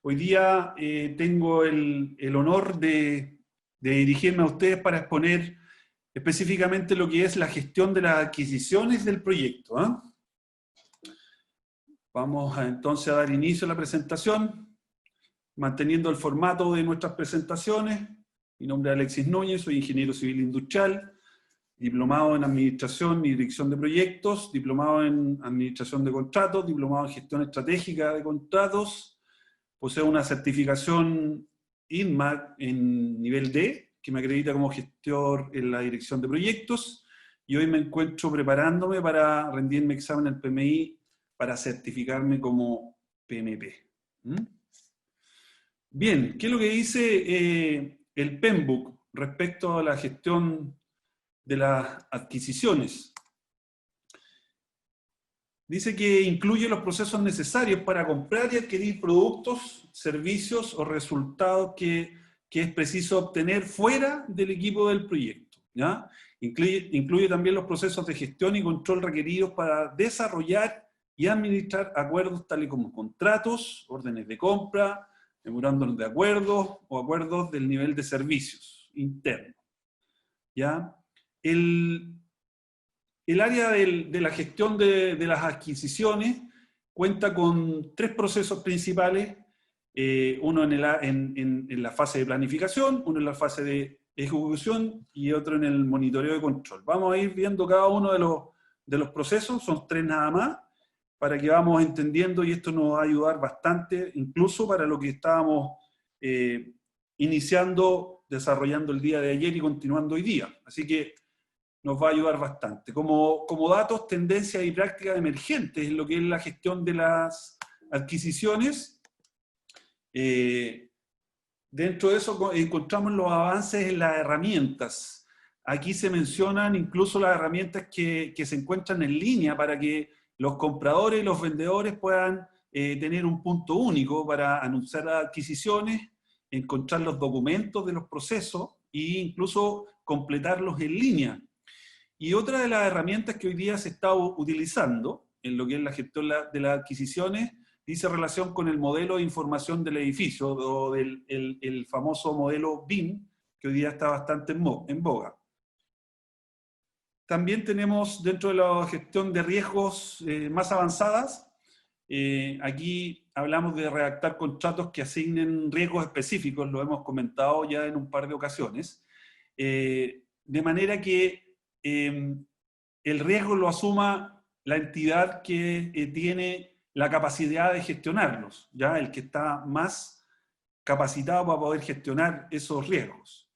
Hoy día tengo el honor de dirigirme a ustedes para exponer específicamente lo que es la gestión de las adquisiciones del proyecto. Vamos entonces a dar inicio a la presentación, manteniendo el formato de nuestras presentaciones. Mi nombre es Alexis Núñez, soy ingeniero civil industrial, diplomado en Administración y Dirección de Proyectos, diplomado en Administración de Contratos, diplomado en Gestión Estratégica de Contratos. Poseo una certificación INMA en nivel D, que me acredita como gestor en la dirección de proyectos, y hoy me encuentro preparándome para rendirme examen al PMI para certificarme como PMP. Bien, ¿qué es lo que dice el PMBOK respecto a la gestión de las adquisiciones? Dice que incluye los procesos necesarios para comprar y adquirir productos, servicios o resultados que es preciso obtener fuera del equipo del proyecto, ¿ya? Incluye también los procesos de gestión y control requeridos para desarrollar y administrar acuerdos tales como contratos, órdenes de compra, memorándums de acuerdos o acuerdos del nivel de servicios internos, ¿ya? El área de la gestión de las adquisiciones cuenta con tres procesos principales, uno en la fase de planificación, uno en la fase de ejecución y otro en el monitoreo de control. Vamos a ir viendo cada uno de los procesos, son tres nada más, para que vamos entendiendo, y esto nos va a ayudar bastante, incluso para lo que estábamos iniciando, desarrollando el día de ayer y continuando hoy día. Así que nos va a ayudar bastante. Como datos, tendencias y prácticas emergentes en lo que es la gestión de las adquisiciones, dentro de eso encontramos los avances en las herramientas. Aquí se mencionan incluso las herramientas que se encuentran en línea para que los compradores y los vendedores puedan tener un punto único para anunciar las adquisiciones, encontrar los documentos de los procesos e incluso completarlos en línea. Y otra de las herramientas que hoy día se está utilizando en lo que es la gestión de las adquisiciones dice relación con el modelo de información del edificio, o el famoso modelo BIM, que hoy día está bastante en boga. También tenemos dentro de la gestión de riesgos más avanzadas, aquí hablamos de redactar contratos que asignen riesgos específicos, lo hemos comentado ya en un par de ocasiones, de manera que el riesgo lo asuma la entidad que tiene la capacidad de gestionarlos, ¿ya? El que está más capacitado para poder gestionar esos riesgos.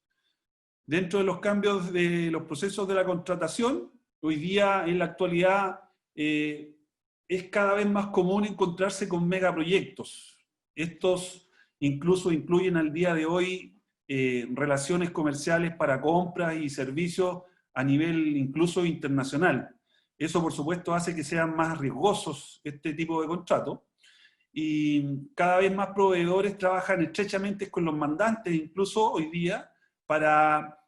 Dentro de los cambios de los procesos de la contratación, hoy día en la actualidad es cada vez más común encontrarse con megaproyectos. Estos incluso incluyen al día de hoy relaciones comerciales para compras y servicios a nivel incluso internacional. Eso, por supuesto, hace que sean más riesgosos este tipo de contratos, y cada vez más proveedores trabajan estrechamente con los mandantes, incluso hoy día, para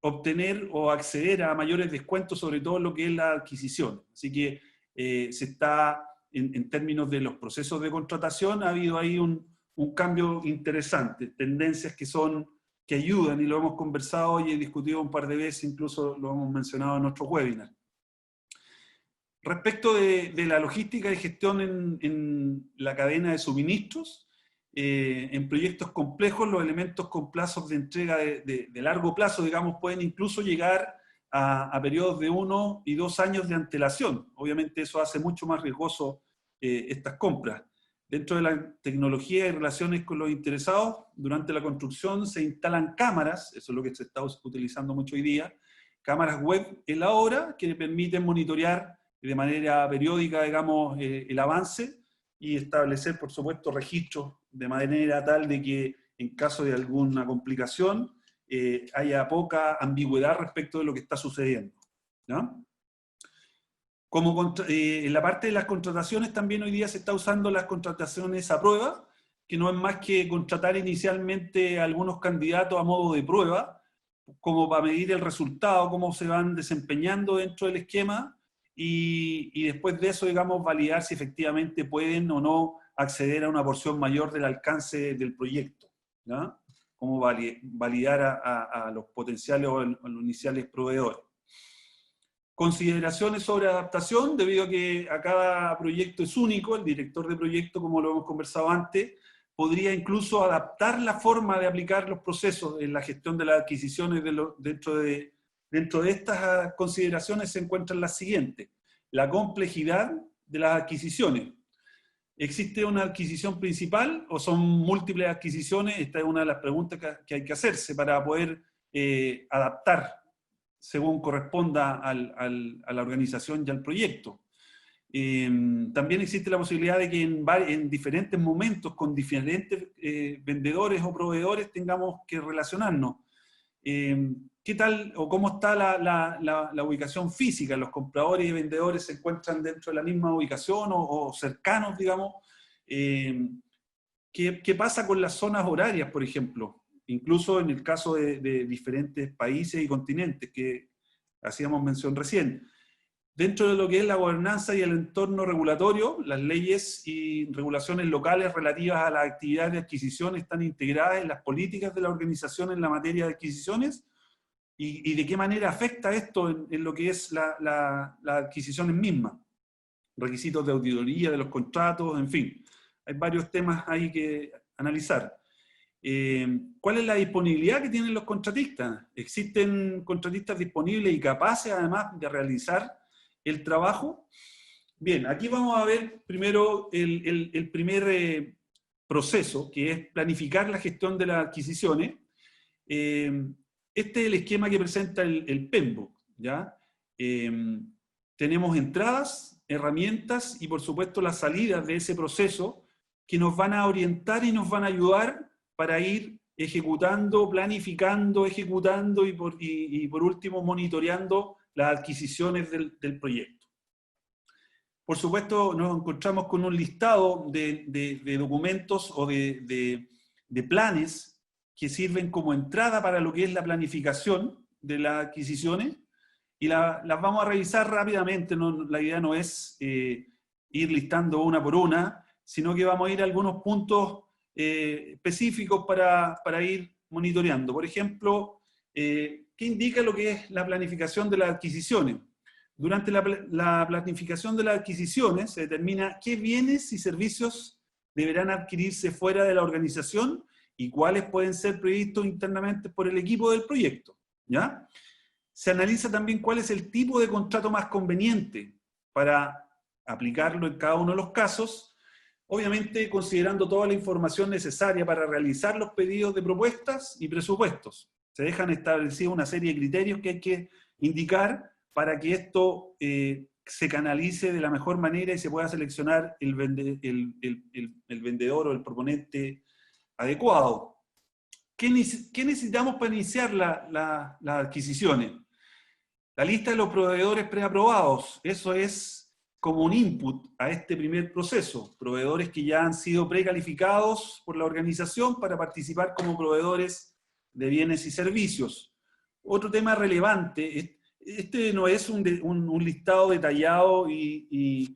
obtener o acceder a mayores descuentos, sobre todo en lo que es la adquisición. Así que se está, en términos de los procesos de contratación, ha habido ahí un cambio interesante, tendencias que ayudan, y lo hemos conversado hoy y discutido un par de veces, incluso lo hemos mencionado en nuestro webinar. Respecto de la logística y gestión en la cadena de suministros, en proyectos complejos, los elementos con plazos de entrega de largo plazo, digamos, pueden incluso llegar a periodos de 1 y 2 años de antelación. Obviamente eso hace mucho más riesgoso estas compras. Dentro de la tecnología y relaciones con los interesados, durante la construcción se instalan cámaras, eso es lo que se está utilizando mucho hoy día, cámaras web en la obra que permiten monitorear de manera periódica, digamos, el avance y establecer, por supuesto, registros de manera tal de que en caso de alguna complicación haya poca ambigüedad respecto de lo que está sucediendo, ¿no? En la parte de las contrataciones también hoy día se está usando las contrataciones a prueba, que no es más que contratar inicialmente a algunos candidatos a modo de prueba, como para medir el resultado, cómo se van desempeñando dentro del esquema, y después de eso, digamos, validar si efectivamente pueden o no acceder a una porción mayor del alcance del proyecto, ¿ya? Cómo validar a los potenciales o a los iniciales proveedores. Consideraciones sobre adaptación, debido a que a cada proyecto es único, el director de proyecto, como lo hemos conversado antes, podría incluso adaptar la forma de aplicar los procesos en la gestión de las adquisiciones. Dentro de estas consideraciones se encuentran las siguientes: la complejidad de las adquisiciones. ¿Existe una adquisición principal o son múltiples adquisiciones? Esta es una de las preguntas que hay que hacerse para poder adaptar según corresponda a la organización y al proyecto. También existe la posibilidad de que en diferentes momentos con diferentes vendedores o proveedores tengamos que relacionarnos. ¿Qué tal o cómo está la ubicación física? ¿Los compradores y vendedores se encuentran dentro de la misma ubicación o cercanos, digamos? ¿Qué pasa con las zonas horarias, por ejemplo? Incluso en el caso de diferentes países y continentes que hacíamos mención recién. Dentro de lo que es la gobernanza y el entorno regulatorio, las leyes y regulaciones locales relativas a las actividades de adquisición están integradas en las políticas de la organización en la materia de adquisiciones. ¿Y de qué manera afecta esto en lo que es las adquisiciones mismas? Requisitos de auditoría de los contratos, en fin. Hay varios temas ahí que analizar. ¿Cuál es la disponibilidad que tienen los contratistas? ¿Existen contratistas disponibles y capaces además de realizar el trabajo? Bien, aquí vamos a ver primero el primer proceso, que es planificar la gestión de las adquisiciones. Este es el esquema que presenta el PMBOK, ¿ya? Tenemos entradas, herramientas y por supuesto las salidas de ese proceso que nos van a orientar y nos van a ayudar para ir ejecutando, planificando, ejecutando y por último monitoreando las adquisiciones del proyecto. Por supuesto nos encontramos con un listado de documentos o de planes que sirven como entrada para lo que es la planificación de las adquisiciones, y las vamos a revisar rápidamente. La idea no es ir listando una por una, sino que vamos a ir a algunos puntos específicos para ir monitoreando. Por ejemplo, ¿qué indica lo que es la planificación de las adquisiciones? Durante la planificación de las adquisiciones se determina qué bienes y servicios deberán adquirirse fuera de la organización y cuáles pueden ser previstos internamente por el equipo del proyecto, ¿ya? Se analiza también cuál es el tipo de contrato más conveniente para aplicarlo en cada uno de los casos, obviamente considerando toda la información necesaria para realizar los pedidos de propuestas y presupuestos. Se dejan establecidos una serie de criterios que hay que indicar para que esto se canalice de la mejor manera y se pueda seleccionar el vendedor o el proponente adecuado. ¿Qué necesitamos para iniciar las adquisiciones? La lista de los proveedores preaprobados. Eso es como un input a este primer proceso. Proveedores que ya han sido precalificados por la organización para participar como proveedores de bienes y servicios. Otro tema relevante, este no es un listado detallado y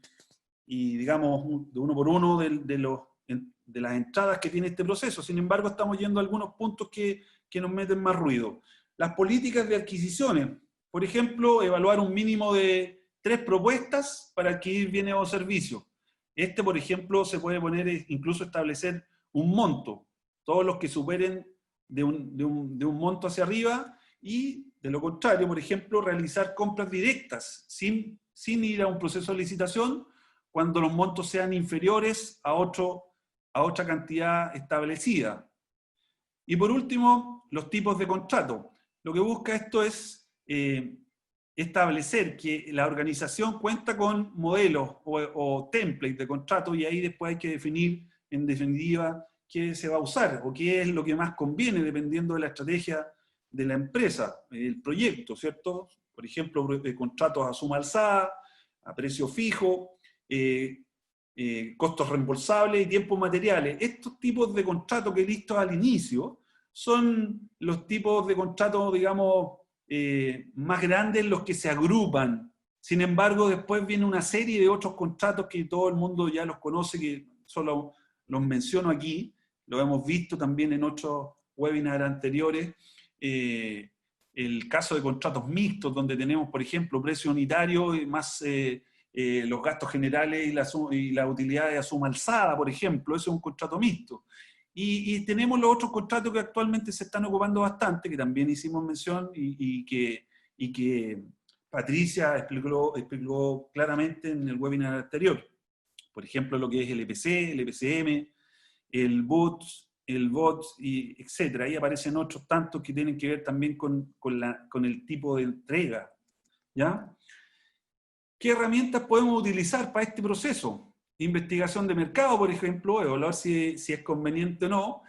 digamos de uno por uno de las entradas que tiene este proceso. Sin embargo, estamos yendo a algunos puntos que nos meten más ruido. Las políticas de adquisiciones. Por ejemplo, evaluar un mínimo de 3 propuestas para adquirir bienes o servicios. Por ejemplo, se puede poner, incluso establecer un monto. Todos los que superen de un monto hacia arriba, y de lo contrario, por ejemplo, realizar compras directas sin ir a un proceso de licitación cuando los montos sean inferiores a otra cantidad establecida. Y por último, los tipos de contrato. Lo que busca esto es establecer que la organización cuenta con modelos o templates de contrato, y ahí después hay que definir, en definitiva, qué se va a usar o qué es lo que más conviene dependiendo de la estrategia de la empresa, el proyecto, ¿cierto? Por ejemplo, contratos a suma alzada, a precio fijo, costos reembolsables y tiempos materiales. Estos tipos de contratos que he visto al inicio son los tipos de contratos, digamos, más grandes, los que se agrupan. Sin embargo, después viene una serie de otros contratos que todo el mundo ya los conoce, que solo los menciono aquí, lo hemos visto también en otros webinars anteriores, el caso de contratos mixtos, donde tenemos, por ejemplo, precio unitario y más los gastos generales y la utilidad de suma alzada, por ejemplo, eso es un contrato mixto. Y tenemos los otros contratos que actualmente se están ocupando bastante, que también hicimos mención y que Patricia explicó claramente en el webinar anterior. Por ejemplo, lo que es el EPC, el EPCM, el BOT, y etcétera. Ahí aparecen otros tantos que tienen que ver también con el tipo de entrega. ¿Ya? ¿Qué herramientas podemos utilizar para este proceso? Investigación de mercado, por ejemplo, evaluar si es conveniente o no.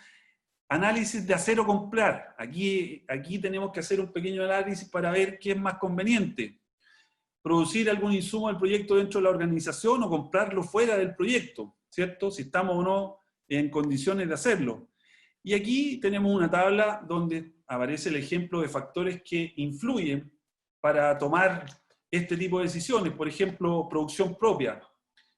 Análisis de hacer o comprar. Aquí tenemos que hacer un pequeño análisis para ver qué es más conveniente. Producir algún insumo del proyecto dentro de la organización o comprarlo fuera del proyecto, ¿cierto? Si estamos o no en condiciones de hacerlo. Y aquí tenemos una tabla donde aparece el ejemplo de factores que influyen para tomar este tipo de decisiones. Por ejemplo, producción propia,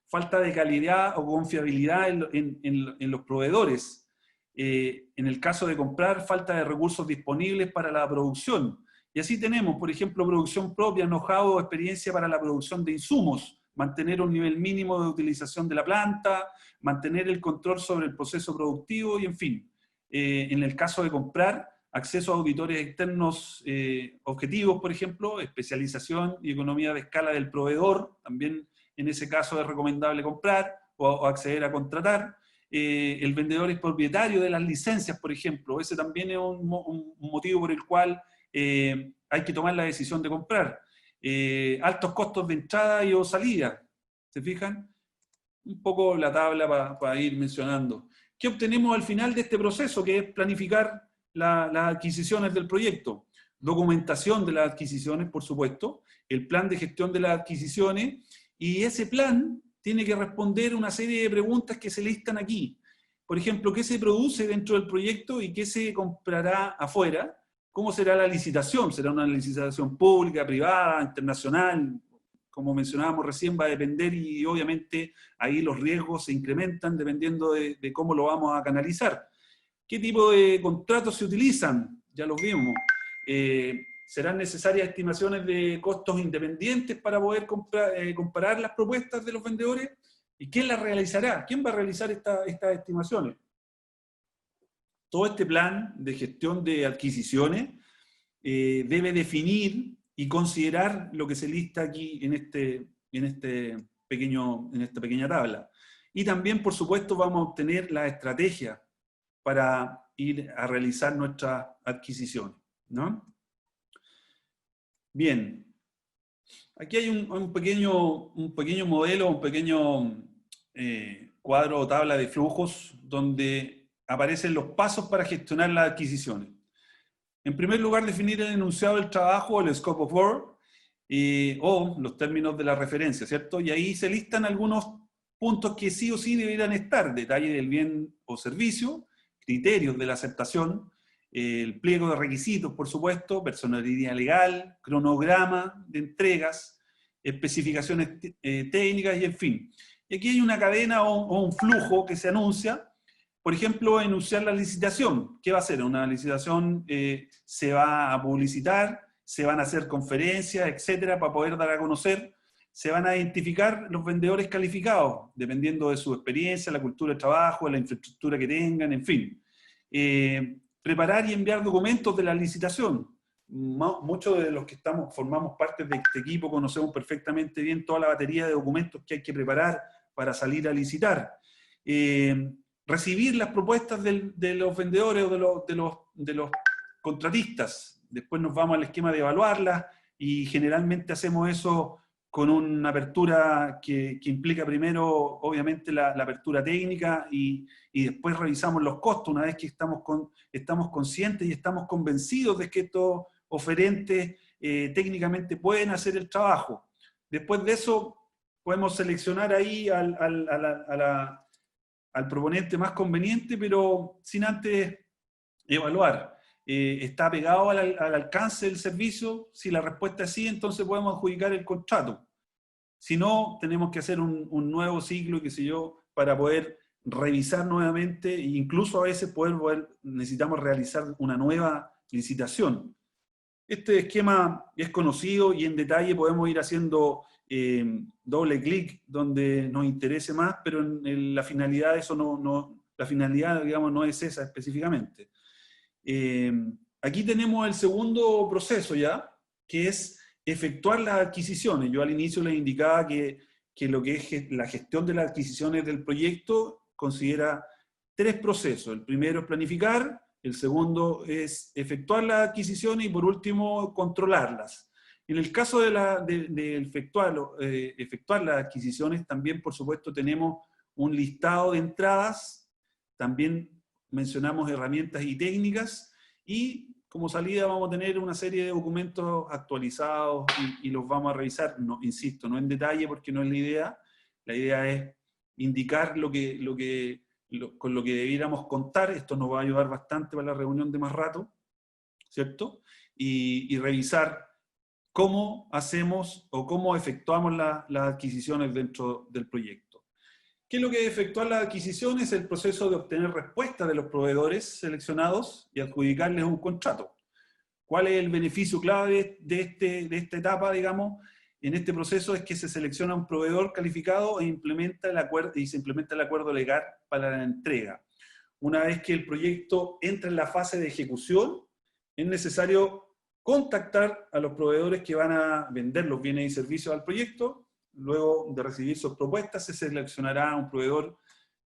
falta de calidad o confiabilidad en los proveedores. En el caso de comprar, falta de recursos disponibles para la producción. Y así tenemos, por ejemplo, producción propia, know-how o experiencia para la producción de insumos, mantener un nivel mínimo de utilización de la planta, mantener el control sobre el proceso productivo y en fin. En el caso de comprar, acceso a auditores externos objetivos, por ejemplo, especialización y economía de escala del proveedor, también en ese caso es recomendable comprar o acceder a contratar. El vendedor es propietario de las licencias, por ejemplo, ese también es un motivo por el cual hay que tomar la decisión de comprar. Altos costos de entrada y o salida, ¿se fijan? Un poco la tabla para ir mencionando. ¿Qué obtenemos al final de este proceso? Que es planificar las adquisiciones del proyecto. Documentación de las adquisiciones, por supuesto, el plan de gestión de las adquisiciones, y ese plan tiene que responder una serie de preguntas que se listan aquí. Por ejemplo, ¿qué se produce dentro del proyecto y qué se comprará afuera? ¿Cómo será la licitación? ¿Será una licitación pública, privada, internacional? Como mencionábamos recién, va a depender y obviamente ahí los riesgos se incrementan dependiendo de cómo lo vamos a canalizar. ¿Qué tipo de contratos se utilizan? Ya los vimos. ¿Serán necesarias estimaciones de costos independientes para poder comparar las propuestas de los vendedores? ¿Y quién las realizará? ¿Quién va a realizar estas estimaciones? Todo este plan de gestión de adquisiciones debe definir y considerar lo que se lista aquí en esta pequeña tabla. Y también, por supuesto, vamos a obtener la estrategia para ir a realizar nuestras adquisiciones, ¿no? Bien, aquí hay un pequeño modelo, un pequeño cuadro o tabla de flujos donde aparecen los pasos para gestionar las adquisiciones. En primer lugar, definir el enunciado del trabajo, el scope of work, o los términos de la referencia, ¿cierto? Y ahí se listan algunos puntos que sí o sí deberían estar: detalle del bien o servicio, criterios de la aceptación, el pliego de requisitos, por supuesto, personalidad legal, cronograma de entregas, especificaciones técnicas y en fin. Y aquí hay una cadena o un flujo que se anuncia. Por ejemplo, enunciar la licitación. ¿Qué va a hacer? Una licitación se va a publicitar, se van a hacer conferencias, etcétera, para poder dar a conocer. Se van a identificar los vendedores calificados, dependiendo de su experiencia, la cultura de trabajo, la infraestructura que tengan, en fin. Preparar y enviar documentos de la licitación. Muchos de los que formamos parte de este equipo conocemos perfectamente bien toda la batería de documentos que hay que preparar para salir a licitar. Recibir las propuestas de los vendedores o de los contratistas. Después nos vamos al esquema de evaluarlas y generalmente hacemos eso con una apertura que implica primero, obviamente, la apertura técnica y después revisamos los costos una vez que estamos conscientes y estamos convencidos de que estos oferentes técnicamente pueden hacer el trabajo. Después de eso podemos seleccionar ahí al proponente más conveniente, pero sin antes evaluar. ¿Está pegado al alcance del servicio? Si la respuesta es sí, entonces podemos adjudicar el contrato. Si no, tenemos que hacer un nuevo ciclo, qué sé yo, para poder revisar nuevamente, e incluso a veces necesitamos realizar una nueva licitación. Este esquema es conocido y en detalle podemos ir haciendo doble clic donde nos interese más, pero la finalidad, la finalidad, digamos, no es esa específicamente. Aquí tenemos el segundo proceso ya, que es efectuar las adquisiciones. Yo al inicio les indicaba que lo que es la gestión de las adquisiciones del proyecto considera 3 procesos. El primero es planificar, el segundo es efectuar las adquisiciones y por último controlarlas. En el caso de efectuar las adquisiciones, también por supuesto tenemos un listado de entradas, también mencionamos herramientas y técnicas, y como salida vamos a tener una serie de documentos actualizados y los vamos a revisar, no, insisto, no en detalle porque no es la idea es indicar con lo que debiéramos contar. Esto nos va a ayudar bastante para la reunión de más rato, ¿cierto? Y revisar cómo hacemos o cómo efectuamos las adquisiciones dentro del proyecto. ¿Qué es lo que es efectuar las adquisiciones? El proceso de obtener respuestas de los proveedores seleccionados y adjudicarles un contrato. ¿Cuál es el beneficio clave de esta etapa, digamos? En este proceso es que se selecciona un proveedor calificado e se implementa el acuerdo legal para la entrega. Una vez que el proyecto entra en la fase de ejecución, es necesario contactar a los proveedores que van a vender los bienes y servicios al proyecto. Luego de recibir sus propuestas, se seleccionará un proveedor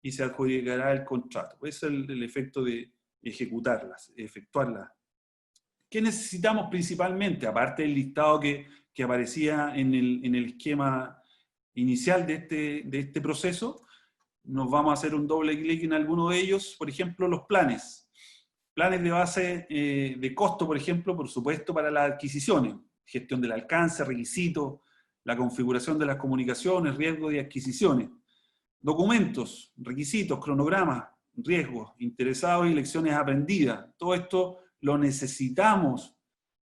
y se adjudicará el contrato. Ese es el efecto de ejecutarlas, efectuarlas. ¿Qué necesitamos principalmente? Aparte del listado que aparecía en el esquema inicial de este proceso, nos vamos a hacer un doble clic en alguno de ellos. Por ejemplo, los planes. Planes de base de costo, por ejemplo, por supuesto, para las adquisiciones. Gestión del alcance, requisitos, la configuración de las comunicaciones, riesgos de adquisiciones. Documentos, requisitos, cronogramas, riesgos, interesados y lecciones aprendidas. Todo esto lo necesitamos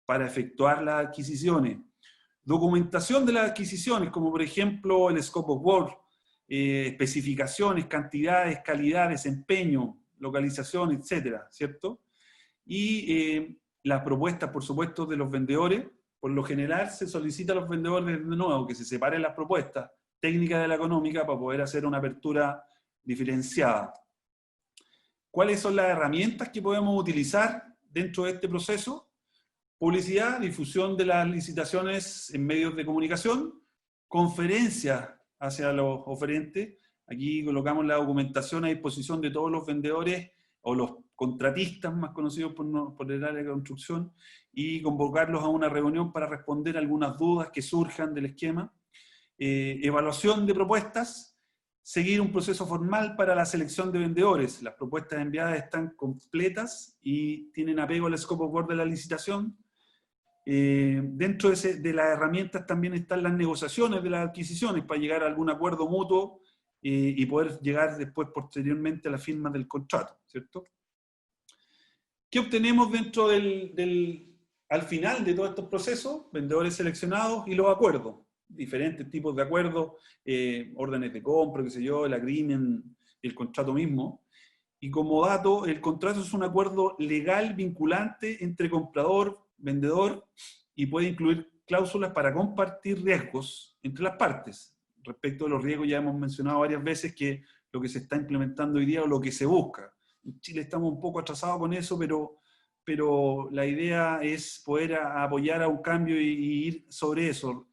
para efectuar las adquisiciones. Documentación de las adquisiciones, como por ejemplo el scope of work, especificaciones, cantidades, calidad, desempeño, localización, etcétera, ¿cierto? Y las propuestas, por supuesto, de los vendedores. Por lo general se solicita a los vendedores de nuevo que se separen las propuestas técnicas de la económica para poder hacer una apertura diferenciada. ¿Cuáles son las herramientas que podemos utilizar dentro de este proceso? Publicidad, difusión de las licitaciones en medios de comunicación, conferencias hacia los oferentes. Aquí colocamos la documentación a disposición de todos los vendedores o los contratistas más conocidos por el área de construcción, y convocarlos a una reunión para responder algunas dudas que surjan del esquema. Evaluación de propuestas, seguir un proceso formal para la selección de vendedores. Las propuestas enviadas están completas y tienen apego al scope of work de la licitación. Dentro de las herramientas también están las negociaciones de las adquisiciones para llegar a algún acuerdo mutuo y poder llegar después, posteriormente, a la firma del contrato, ¿cierto? ¿Qué obtenemos dentro al final de todos estos procesos? Vendedores seleccionados y los acuerdos. Diferentes tipos de acuerdos, órdenes de compra, qué sé yo, el agreement, el contrato mismo. Y como dato, el contrato es un acuerdo legal vinculante entre comprador, vendedor, y puede incluir cláusulas para compartir riesgos entre las partes. Respecto a los riesgos, ya hemos mencionado varias veces que lo que se está implementando hoy día o lo que se busca. En Chile estamos un poco atrasados con eso, pero la idea es poder apoyar a un cambio y ir sobre eso,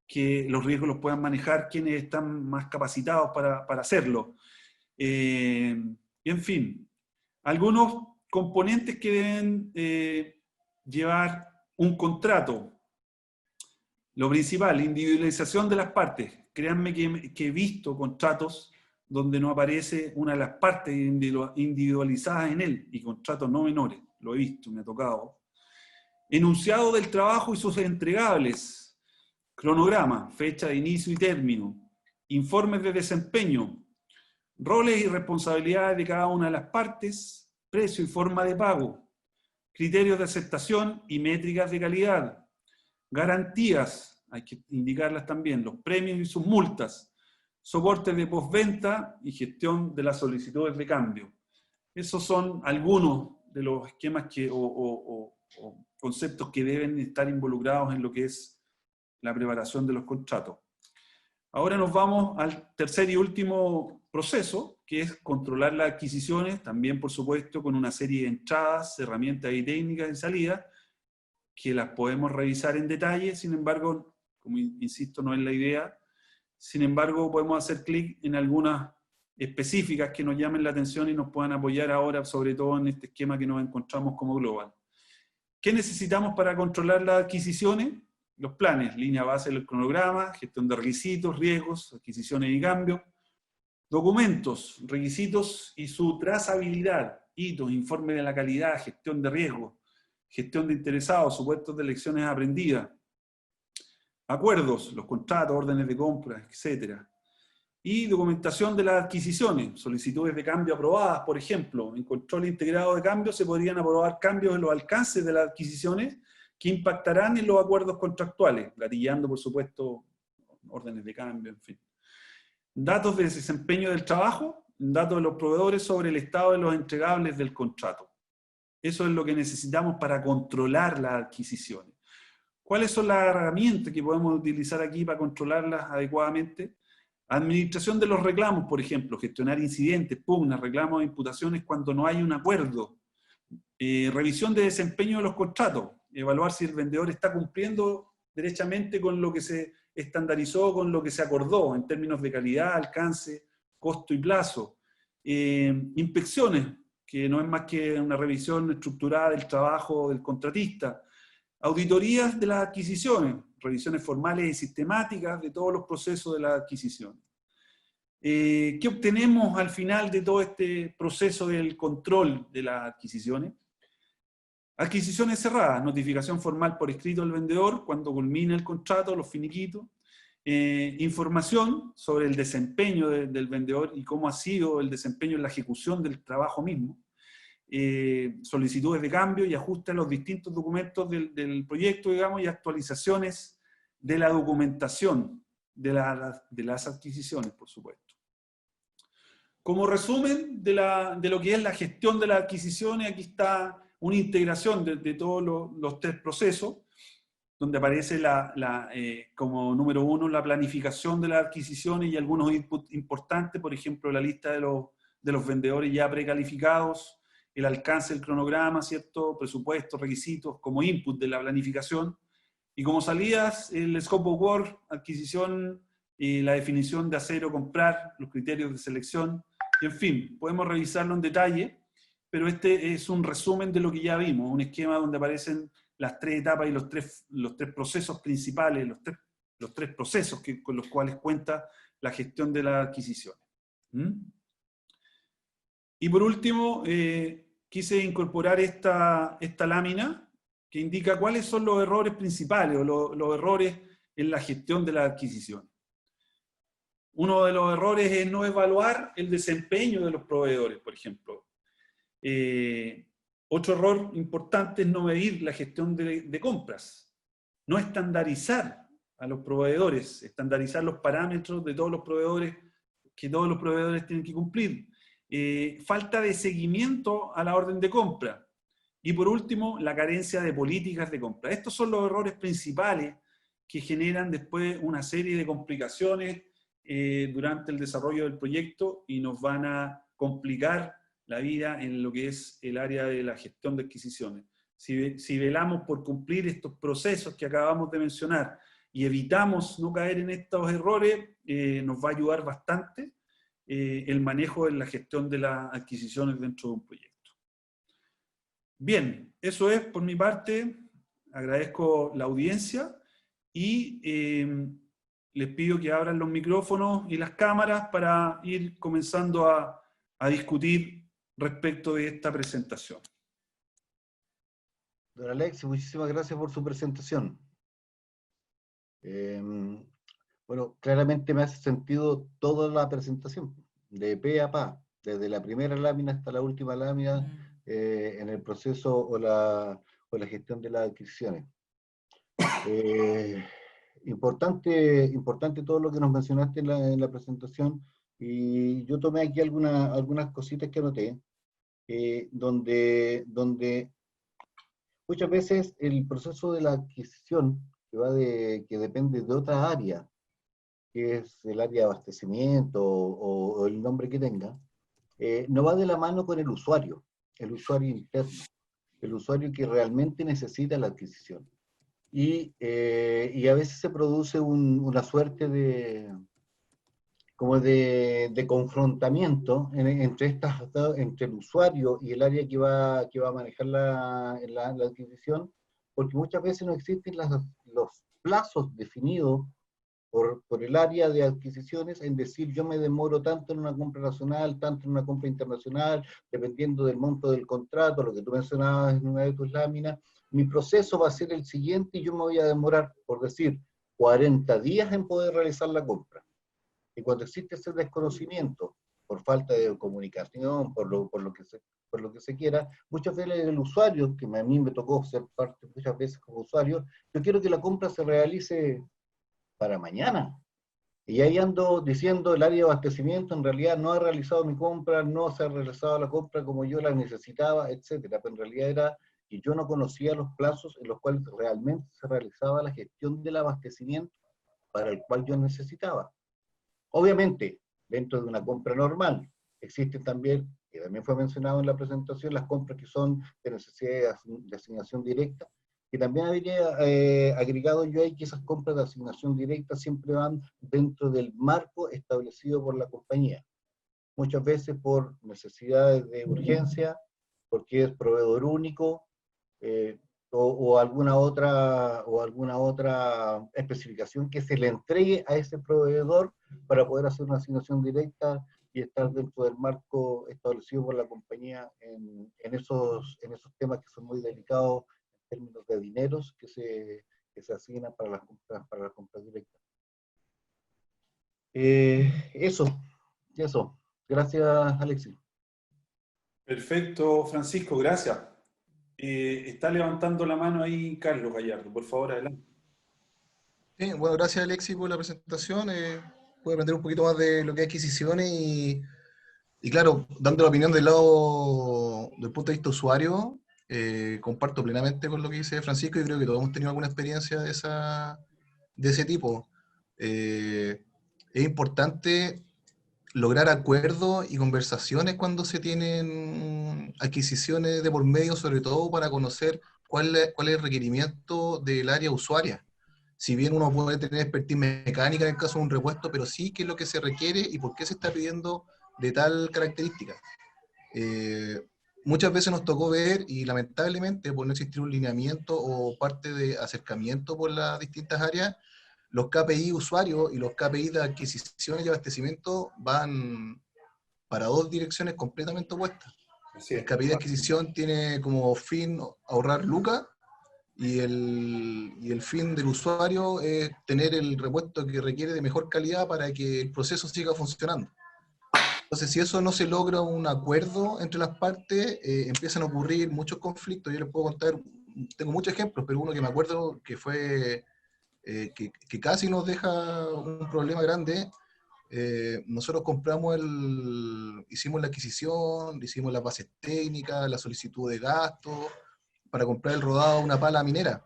que los riesgos los puedan manejar quienes están más capacitados para hacerlo. Y en fin, algunos componentes que deben llevar un contrato. Lo principal, individualización de las partes. Créanme que he visto contratos donde no aparece una de las partes individualizadas en él, y contratos no menores, lo he visto, me ha tocado. Enunciado del trabajo y sus entregables, cronograma, fecha de inicio y término, informes de desempeño, roles y responsabilidades de cada una de las partes, precio y forma de pago, criterios de aceptación y métricas de calidad, garantías, hay que indicarlas también, los premios y sus multas, soporte de postventa y gestión de las solicitudes de cambio. Esos son algunos de los esquemas o conceptos que deben estar involucrados en lo que es la preparación de los contratos. Ahora nos vamos al tercer y último proceso, que es controlar las adquisiciones, también por supuesto con una serie de entradas, herramientas y técnicas de salida, que las podemos revisar en detalle, sin embargo, como insisto, no es la idea. Sin embargo, podemos hacer clic en algunas específicas que nos llamen la atención y nos puedan apoyar ahora, sobre todo en este esquema que nos encontramos como global. ¿Qué necesitamos para controlar las adquisiciones? Los planes, línea base del cronograma, gestión de requisitos, riesgos, adquisiciones y cambios. Documentos, requisitos y su trazabilidad, hitos, informe de la calidad, gestión de riesgos, gestión de interesados, supuestos de lecciones aprendidas. Acuerdos, los contratos, órdenes de compra, etc. Y documentación de las adquisiciones, solicitudes de cambio aprobadas, por ejemplo. En control integrado de cambio se podrían aprobar cambios en los alcances de las adquisiciones que impactarán en los acuerdos contractuales, gatillando, por supuesto, órdenes de cambio, en fin. Datos de desempeño del trabajo, datos de los proveedores sobre el estado de los entregables del contrato. Eso es lo que necesitamos para controlar las adquisiciones. ¿Cuáles son las herramientas que podemos utilizar aquí para controlarlas adecuadamente? Administración de los reclamos, por ejemplo, gestionar incidentes, pugnas, reclamos e imputaciones cuando no hay un acuerdo. Revisión de desempeño de los contratos, evaluar si el vendedor está cumpliendo derechamente con lo que se estandarizó, con lo que se acordó en términos de calidad, alcance, costo y plazo. Inspecciones, que no es más que una revisión estructurada del trabajo del contratista. Auditorías de las adquisiciones, revisiones formales y sistemáticas de todos los procesos de las adquisiciones. ¿Qué obtenemos al final de todo este proceso del control de las adquisiciones? Adquisiciones cerradas, notificación formal por escrito del vendedor cuando culmine el contrato, los finiquitos. Información sobre el desempeño del vendedor y cómo ha sido el desempeño en la ejecución del trabajo mismo. Solicitudes de cambio y ajustes a los distintos documentos del proyecto, digamos, y actualizaciones de la documentación de las adquisiciones, por supuesto. Como resumen de lo que es la gestión de las adquisiciones, aquí está una integración de todos los tres procesos, donde aparece como número 1 la planificación de las adquisiciones y algunos inputs importantes, por ejemplo, la lista de los vendedores ya precalificados, el alcance del cronograma, ¿cierto? Presupuestos, requisitos, como input de la planificación. Y como salidas, el scope of work, adquisición, la definición de hacer o comprar, los criterios de selección, y en fin, podemos revisarlo en detalle, pero este es un resumen de lo que ya vimos, un esquema donde aparecen las tres etapas y los tres procesos principales, los tres procesos con los cuales cuenta la gestión de las adquisiciones. Y por último, quise incorporar esta lámina que indica cuáles son los errores principales o los errores en la gestión de las adquisiciones. Uno de los errores es no evaluar el desempeño de los proveedores, por ejemplo. Otro error importante es no medir la gestión de compras. No estandarizar a los proveedores, estandarizar los parámetros de todos los proveedores que todos los proveedores tienen que cumplir. Falta de seguimiento a la orden de compra. Y por último, la carencia de políticas de compra. Estos son los errores principales que generan después una serie de complicaciones durante el desarrollo del proyecto y nos van a complicar la vida en lo que es el área de la gestión de adquisiciones. Si velamos por cumplir estos procesos que acabamos de mencionar y evitamos no caer en estos errores, nos va a ayudar bastante el manejo de la gestión de las adquisiciones dentro de un proyecto. Bien, eso es por mi parte. Agradezco la audiencia y les pido que abran los micrófonos y las cámaras para ir comenzando a discutir respecto de esta presentación. Don Alex, muchísimas gracias por su presentación. Bueno, claramente me hace sentido toda la presentación, de pe a pa, desde la primera lámina hasta la última lámina, en el proceso o la gestión de las adquisiciones. Importante todo lo que nos mencionaste en la presentación, y yo tomé aquí algunas cositas que anoté, donde muchas veces el proceso de la adquisición, que depende de otra área, que es el área de abastecimiento o el nombre que tenga, no va de la mano con el usuario interno, el usuario que realmente necesita la adquisición. Y a veces se produce una suerte de confrontamiento entre el usuario y el área que va a manejar la adquisición, porque muchas veces no existen los plazos definidos por el área de adquisiciones en decir yo me demoro tanto en una compra nacional, tanto en una compra internacional, dependiendo del monto del contrato, lo que tú mencionabas en una de tus láminas, mi proceso va a ser el siguiente y yo me voy a demorar, por decir, 40 días en poder realizar la compra. Y cuando existe ese desconocimiento, por falta de comunicación, por lo que se quiera, muchas veces el usuario, que a mí me tocó ser parte muchas veces como usuario, yo quiero que la compra se realice para mañana. Y ahí ando diciendo, el área de abastecimiento en realidad no ha realizado mi compra, no se ha realizado la compra como yo la necesitaba, etcétera. Pero en realidad era que yo no conocía los plazos en los cuales realmente se realizaba la gestión del abastecimiento para el cual yo necesitaba. Obviamente, dentro de una compra normal, existen también, que también fue mencionado en la presentación, las compras que son de necesidad de asignación directa, y también habría agregado yo ahí que esas compras de asignación directa siempre van dentro del marco establecido por la compañía. Muchas veces por necesidades de urgencia, porque es proveedor único, eh, o alguna otra especificación que se le entregue a ese proveedor para poder hacer una asignación directa y estar dentro del marco establecido por la compañía en esos temas que son muy delicados en términos de dineros que se asignan para las compras directas. Eso, eso. Gracias, Alexis. Perfecto, Francisco, gracias. Está levantando la mano ahí Carlos Gallardo, por favor, adelante. Sí, bueno, gracias Alexis por la presentación. Pude aprender un poquito más de lo que es adquisiciones y claro, dando la opinión del lado, del punto de vista usuario, comparto plenamente con lo que dice Francisco y creo que todos hemos tenido alguna experiencia de ese tipo. Es importante lograr acuerdos y conversaciones cuando se tienen adquisiciones de por medio, sobre todo para conocer cuál es el requerimiento del área usuaria. Si bien uno puede tener expertise mecánica en el caso de un repuesto, pero sí qué es lo que se requiere y por qué se está pidiendo de tal característica. Eh, Muchas veces nos tocó ver, y lamentablemente por no existir un lineamiento o parte de acercamiento por las distintas áreas, los KPI usuarios y los KPI de adquisición y abastecimiento van para dos direcciones completamente opuestas. Así El es. KPI de adquisición tiene como fin ahorrar lucas y el fin del usuario es tener el repuesto que requiere de mejor calidad para que el proceso siga funcionando. Entonces, si eso no se logra un acuerdo entre las partes, empiezan a ocurrir muchos conflictos. Yo les puedo contar, tengo muchos ejemplos, pero uno que me acuerdo que fue que casi nos deja un problema grande. Nosotros hicimos la adquisición, hicimos las bases técnicas, la solicitud de gastos para comprar el rodado de una pala minera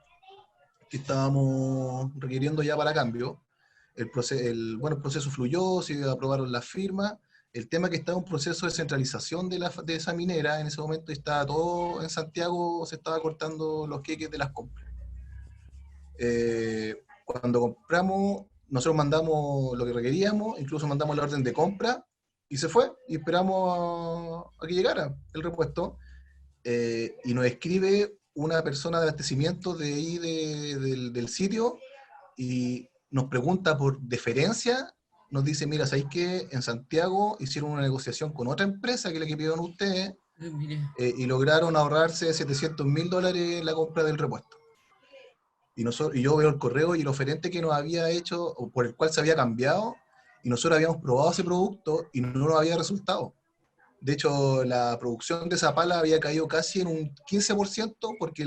que estábamos requiriendo ya para cambio. El proceso fluyó, se aprobaron las firmas. El tema que estaba en un proceso de centralización de esa minera, en ese momento estaba todo en Santiago, se estaba cortando los queques de las compras. Cuando compramos, nosotros mandamos lo que requeríamos, incluso mandamos la orden de compra, y se fue, y esperamos a que llegara el repuesto, y nos escribe una persona de abastecimiento de ahí del sitio, y nos pregunta por deferencia, nos dice, mira, ¿sabéis que en Santiago hicieron una negociación con otra empresa que es la que pidieron ustedes, y lograron ahorrarse $700.000 en la compra del repuesto? Y yo veo el correo y el oferente que nos había hecho, o por el cual se había cambiado, y nosotros habíamos probado ese producto y no nos había resultado. De hecho, la producción de esa pala había caído casi en un 15% porque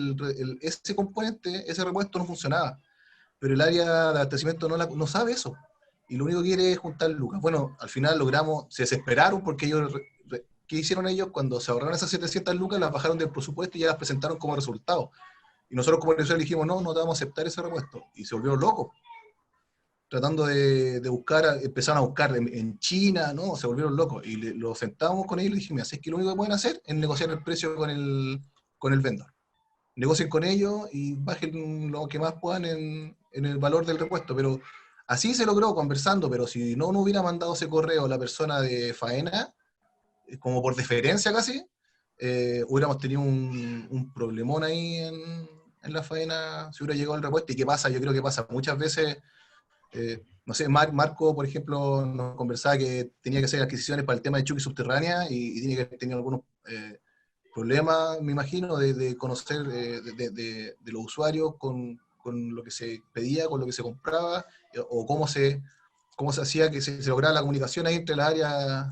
ese componente, ese repuesto no funcionaba. pero el área de abastecimiento no sabe eso. Y lo único que quiere es juntar lucas. Bueno, al final logramos, se desesperaron porque ellos, ¿qué hicieron ellos? Cuando se ahorraron esas 700 lucas, las bajaron del presupuesto y ya las presentaron como resultado. Y nosotros como organización dijimos, no, no te vamos a aceptar ese repuesto. Y se volvieron locos, tratando de buscar, empezaron a buscar en China, ¿no? Se volvieron locos. Y lo sentamos con ellos y le dijimos, así es que lo único que pueden hacer es negociar el precio con el vendedor. Negocien con ellos y bajen lo que más puedan en el valor del repuesto. Pero así se logró conversando, pero si no hubiera mandado ese correo la persona de faena, como por deferencia casi, hubiéramos tenido un problemón ahí en la faena si hubiera llegado el repuesto. ¿Y qué pasa? Yo creo que pasa muchas veces. No sé, Marco, por ejemplo, nos conversaba que tenía que hacer adquisiciones para el tema de Chucky subterránea y tiene que haber tenido algunos problemas, me imagino, de conocer de los usuarios con lo que se pedía, con lo que se compraba, o cómo se hacía que se lograra la comunicación ahí entre las áreas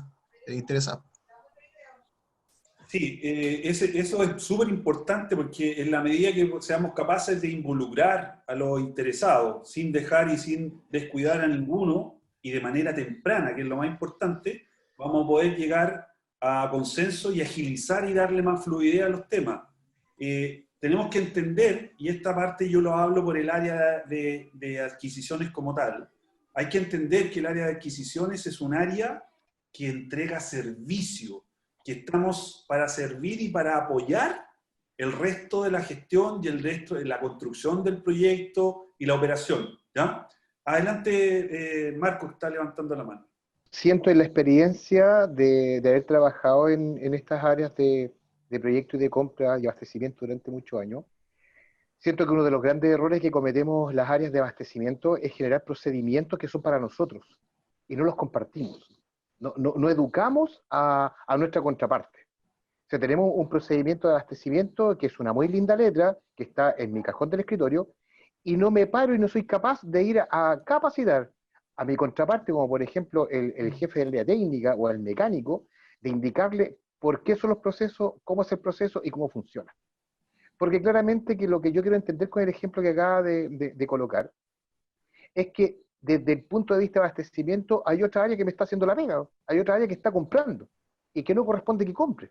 interesadas. Sí, eso es súper importante porque en la medida que seamos capaces de involucrar a los interesados sin dejar y sin descuidar a ninguno y de manera temprana, que es lo más importante, vamos a poder llegar a consenso y agilizar y darle más fluidez a los temas. Tenemos que entender, y esta parte yo lo hablo por el área de adquisiciones como tal, hay que entender que el área de adquisiciones es un área que entrega servicio, que estamos para servir y para apoyar el resto de la gestión y el resto de la construcción del proyecto y la operación. ¿Ya? Adelante, Marco, que está levantando la mano. Siento en la experiencia de haber trabajado en estas áreas de proyecto y de compra y abastecimiento durante muchos años. Siento que uno de los grandes errores que cometemos las áreas de abastecimiento es generar procedimientos que son para nosotros y no los compartimos. No educamos a nuestra contraparte. O sea, tenemos un procedimiento de abastecimiento que es una muy linda letra, que está en mi cajón del escritorio, y no me paro y no soy capaz de ir a capacitar a mi contraparte, como por ejemplo el jefe del área técnica o el mecánico, de indicarle por qué son los procesos, cómo es el proceso y cómo funciona. Porque claramente que lo que yo quiero entender con el ejemplo que acaba de colocar es que desde el punto de vista de abastecimiento hay otra área que me está haciendo la pega, hay otra área que está comprando y que no corresponde que compre.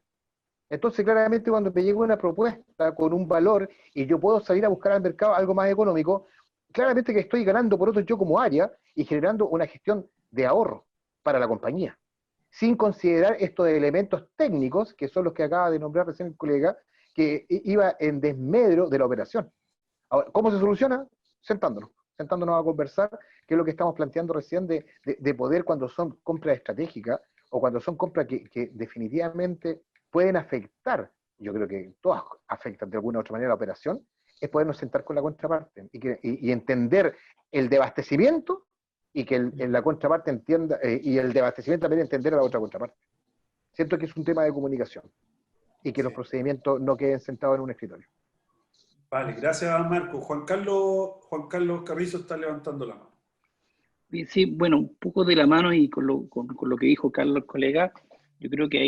Entonces, claramente, cuando me llega una propuesta con un valor y yo puedo salir a buscar al mercado algo más económico, claramente que estoy ganando por otro yo como área y generando una gestión de ahorro para la compañía, sin considerar estos elementos técnicos, que son los que acaba de nombrar recién el colega, que iba en desmedro de la operación. Ahora, ¿cómo se soluciona? Sentándonos a conversar, que es lo que estamos planteando recién de poder cuando son compras estratégicas o cuando son compras que definitivamente pueden afectar, yo creo que todas afectan de alguna u otra manera la operación, es podernos sentar con la contraparte y entender el de abastecimiento y que la contraparte entienda, y el de abastecimiento también entender a la otra contraparte. Siento que es un tema de comunicación y que los procedimientos no queden sentados en un escritorio. Vale, gracias Marco. Juan Carlos Carrizo está levantando la mano. Sí, bueno, un poco de la mano y con lo que dijo Carlos, colega, yo creo que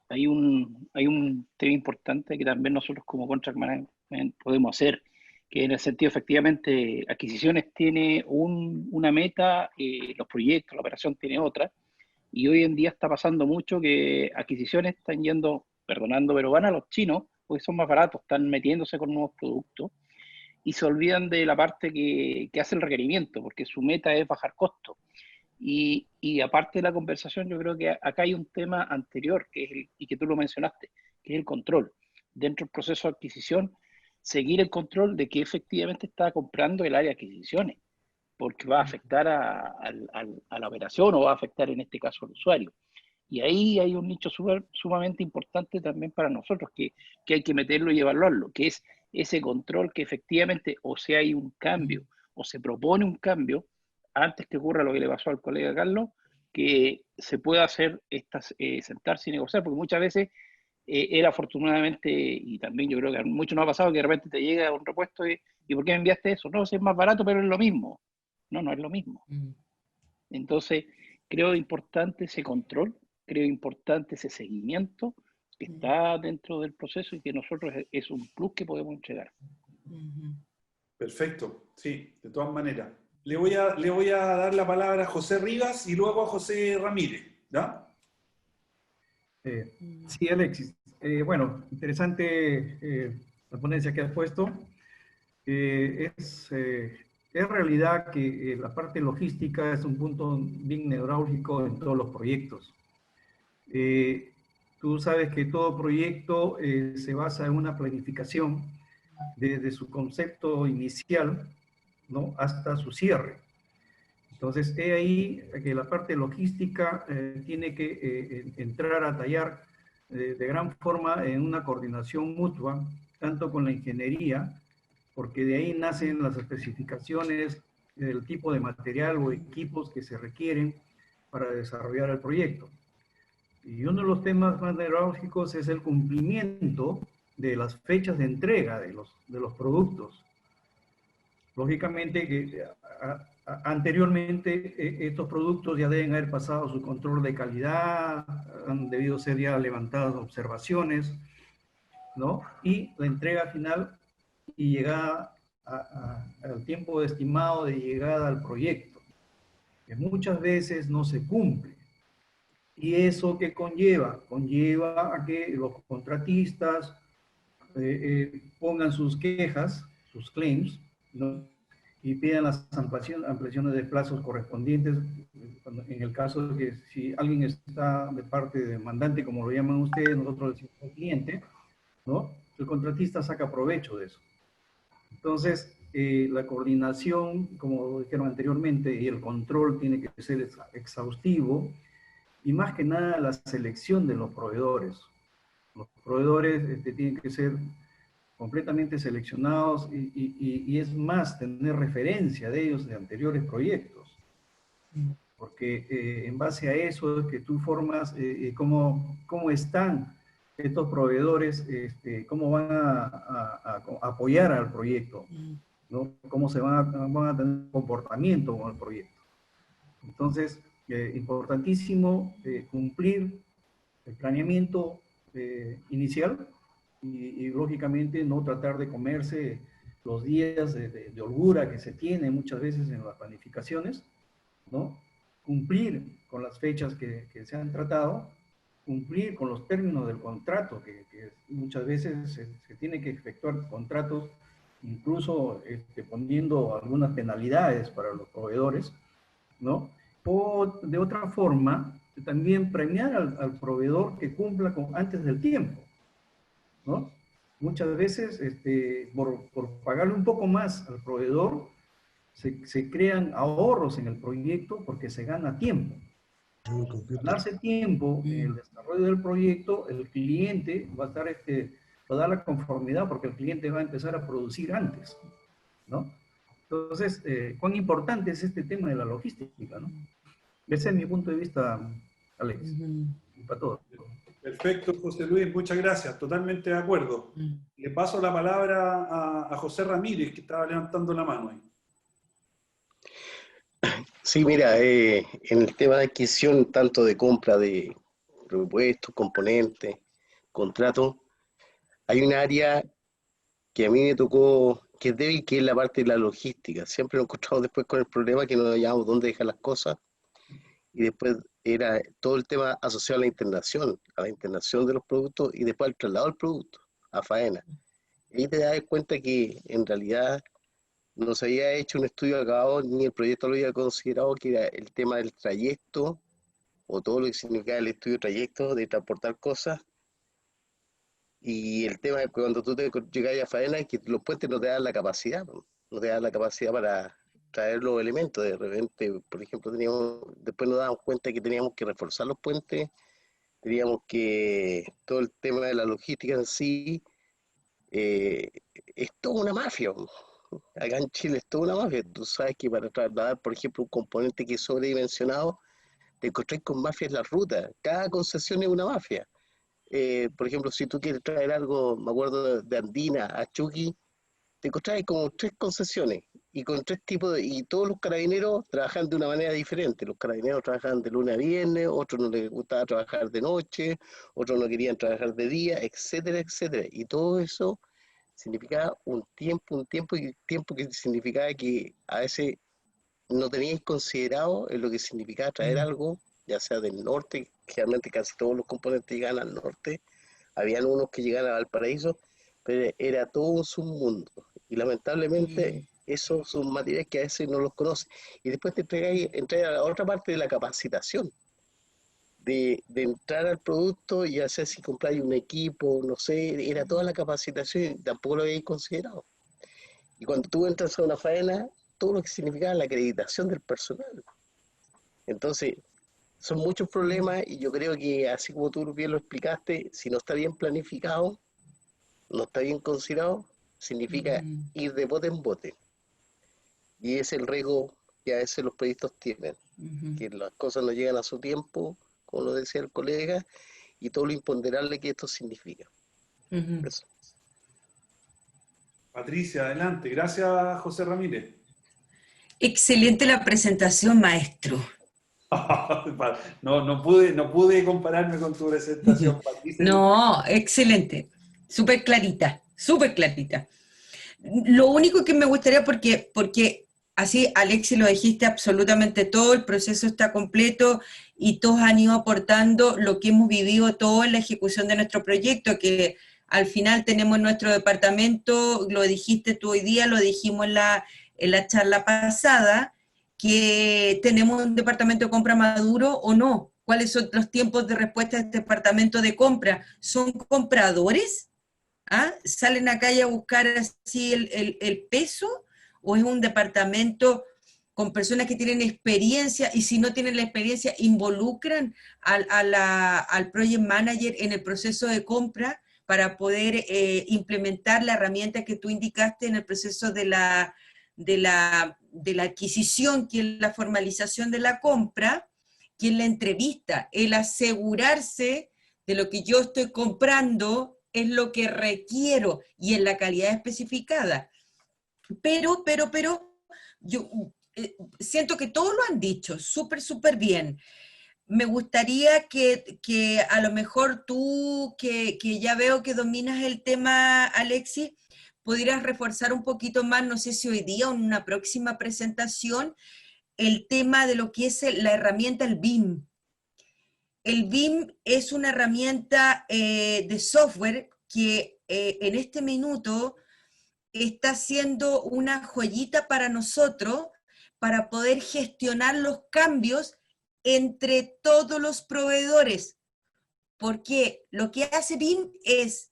hay un tema importante que también nosotros como contract management podemos hacer, que en el sentido, efectivamente, adquisiciones tiene una meta, los proyectos, la operación tiene otra, y hoy en día está pasando mucho que adquisiciones están yendo, perdonando, pero van a los chinos, porque son más baratos, están metiéndose con nuevos productos, y se olvidan de la parte que hace el requerimiento, porque su meta es bajar costos. Y aparte de la conversación, yo creo que acá hay un tema anterior, que es y que tú lo mencionaste, que es el control. Dentro del proceso de adquisición, seguir el control de que efectivamente está comprando el área de adquisiciones, porque va a afectar a la operación o va a afectar en este caso al usuario. Y ahí hay un nicho sumamente importante también para nosotros, que hay que meterlo y evaluarlo, que es ese control que efectivamente o si hay un cambio o se propone un cambio, antes que ocurra lo que le pasó al colega Carlos, que se pueda hacer sentarse y negociar, porque muchas veces él afortunadamente, y también yo creo que a muchos nos ha pasado que de repente te llega un repuesto y ¿por qué me enviaste eso? No, es más barato, pero es lo mismo. No es lo mismo. Entonces, creo importante ese control, creo importante ese seguimiento que está dentro del proceso y que nosotros es un plus que podemos entregar. Perfecto, sí, de todas maneras. Le voy a dar la palabra a José Rivas y luego a José Ramírez, ¿ya? Sí, Alexis. Bueno, interesante la ponencia que has puesto. Es realidad que la parte logística es un punto bien neurálgico en todos los proyectos. Tú sabes que todo proyecto se basa en una planificación desde su concepto inicial, ¿no?, hasta su cierre. Entonces, he ahí que la parte logística tiene que entrar a tallar de gran forma en una coordinación mutua, tanto con la ingeniería, porque de ahí nacen las especificaciones del tipo de material o equipos que se requieren para desarrollar el proyecto. Y uno de los temas más neurálgicos es el cumplimiento de las fechas de entrega de los productos. Lógicamente que anteriormente estos productos ya deben haber pasado su control de calidad, han debido ser ya levantadas observaciones, ¿no? Y la entrega final y llegada al tiempo estimado de llegada al proyecto, que muchas veces no se cumple. ¿Y eso qué conlleva? Conlleva a que los contratistas pongan sus quejas, sus claims, ¿no?, y pidan las ampliaciones de plazos correspondientes. En el caso de que si alguien está de parte demandante, como lo llaman ustedes, nosotros decimos cliente, ¿no?, el contratista saca provecho de eso. Entonces, la coordinación, como lo dijeron anteriormente, y el control tiene que ser exhaustivo, y más que nada la selección de los proveedores. Los proveedores tienen que ser completamente seleccionados y es más, tener referencia de ellos de anteriores proyectos. Porque en base a eso es que tú formas cómo están estos proveedores, cómo van a apoyar al proyecto, ¿no? Cómo van a tener comportamiento con el proyecto. Entonces, importantísimo cumplir el planeamiento inicial y lógicamente no tratar de comerse los días de holgura que se tiene muchas veces en las planificaciones, ¿no? Cumplir con las fechas que se han tratado, cumplir con los términos del contrato, que muchas veces se tiene que efectuar contratos incluso poniendo algunas penalidades para los proveedores, ¿no? O de otra forma, también premiar al proveedor que cumpla antes del tiempo, ¿no? Muchas veces, por pagarle un poco más al proveedor, se crean ahorros en el proyecto porque se gana tiempo. Ganarse tiempo en el desarrollo del proyecto, el cliente va a estar, va a dar la conformidad porque el cliente va a empezar a producir antes, ¿no? Entonces, cuán importante es este tema de la logística, ¿no? Ese es mi punto de vista, Alex, y para todos. Perfecto, José Luis, muchas gracias, totalmente de acuerdo. Le paso la palabra a José Ramírez, que estaba levantando la mano ahí. Sí, mira, en el tema de adquisición, tanto de compra de repuestos, componentes, contratos, hay un área que a mí me tocó, que es débil, que es la parte de la logística. Siempre nos encontramos después con el problema que no sabíamos dónde dejar las cosas, y después era todo el tema asociado a la internación de los productos y después al traslado del producto a faena. Y ahí te das cuenta que en realidad no se había hecho un estudio acabado, ni el proyecto lo había considerado, que era el tema del trayecto, o todo lo que significaba el estudio de trayecto, de transportar cosas, y el tema de que cuando tú te llegas a faena, es que los puentes no te dan la capacidad, no te dan la capacidad para traer los elementos. De repente, por ejemplo, después nos dábamos cuenta que teníamos que reforzar los puentes, teníamos que, todo el tema de la logística en sí, es toda una mafia. Acá en Chile es toda una mafia. Tú sabes que para trasladar, por ejemplo, un componente que es sobredimensionado, te encontrás con mafias en la ruta. Cada concesión es una mafia. Por ejemplo, si tú quieres traer algo, me acuerdo de Andina a Chucky, te encontrás como 3 concesiones y con 3 tipos y todos los carabineros trabajan de una manera diferente. Los carabineros trabajan de lunes a viernes, otros no les gustaba trabajar de noche, otros no querían trabajar de día, etcétera, etcétera. Y todo eso significaba un tiempo que significaba que a veces no teníais considerado en lo que significaba traer algo, ya sea del norte, generalmente casi todos los componentes llegan al norte, habían unos que llegaban a Valparaíso, pero era todo un submundo. Y lamentablemente esos son materiales que a veces no los conoces. Y después te entregáis a la otra parte de la capacitación, de entrar al producto y hacer si compráis un equipo, no sé, era toda la capacitación y tampoco lo habéis considerado. Y cuando tú entras a una faena, todo lo que significaba la acreditación del personal. Entonces, son muchos problemas y yo creo que, así como tú bien lo explicaste, si no está bien planificado, no está bien considerado, significa ir de bote en bote. Y es el riesgo que a veces los proyectos tienen, que las cosas no llegan a su tiempo, como lo decía el colega, y todo lo imponderable que esto significa. Eso. Patricia, adelante. Gracias, José Ramírez. Excelente la presentación, maestro. No pude compararme con tu presentación, Patricia. No, excelente. Súper clarita, súper clarita. Lo único que me gustaría, porque así, Alexis, lo dijiste absolutamente todo, el proceso está completo y todos han ido aportando lo que hemos vivido todo en la ejecución de nuestro proyecto, que al final tenemos nuestro departamento, lo dijiste tú hoy día, lo dijimos en la charla pasada, que tenemos un departamento de compra maduro o no. ¿Cuáles son los tiempos de respuesta de este departamento de compra? ¿Son compradores? ¿Ah? ¿Salen a calle a buscar así el peso? ¿O es un departamento con personas que tienen experiencia y si no tienen la experiencia involucran al project manager en el proceso de compra para poder implementar la herramienta que tú indicaste en el proceso de la adquisición, que es la formalización de la compra, que es la entrevista, el asegurarse de lo que yo estoy comprando es lo que requiero y en la calidad especificada. Pero, yo siento que todos lo han dicho súper bien. Me gustaría que a lo mejor tú, que ya veo que dominas el tema, Alexis, pudieras reforzar un poquito más, no sé si hoy día o en una próxima presentación, el tema de lo que es la herramienta, el BIM. El BIM es una herramienta de software que en este minuto está siendo una joyita para nosotros para poder gestionar los cambios entre todos los proveedores. Porque lo que hace BIM es,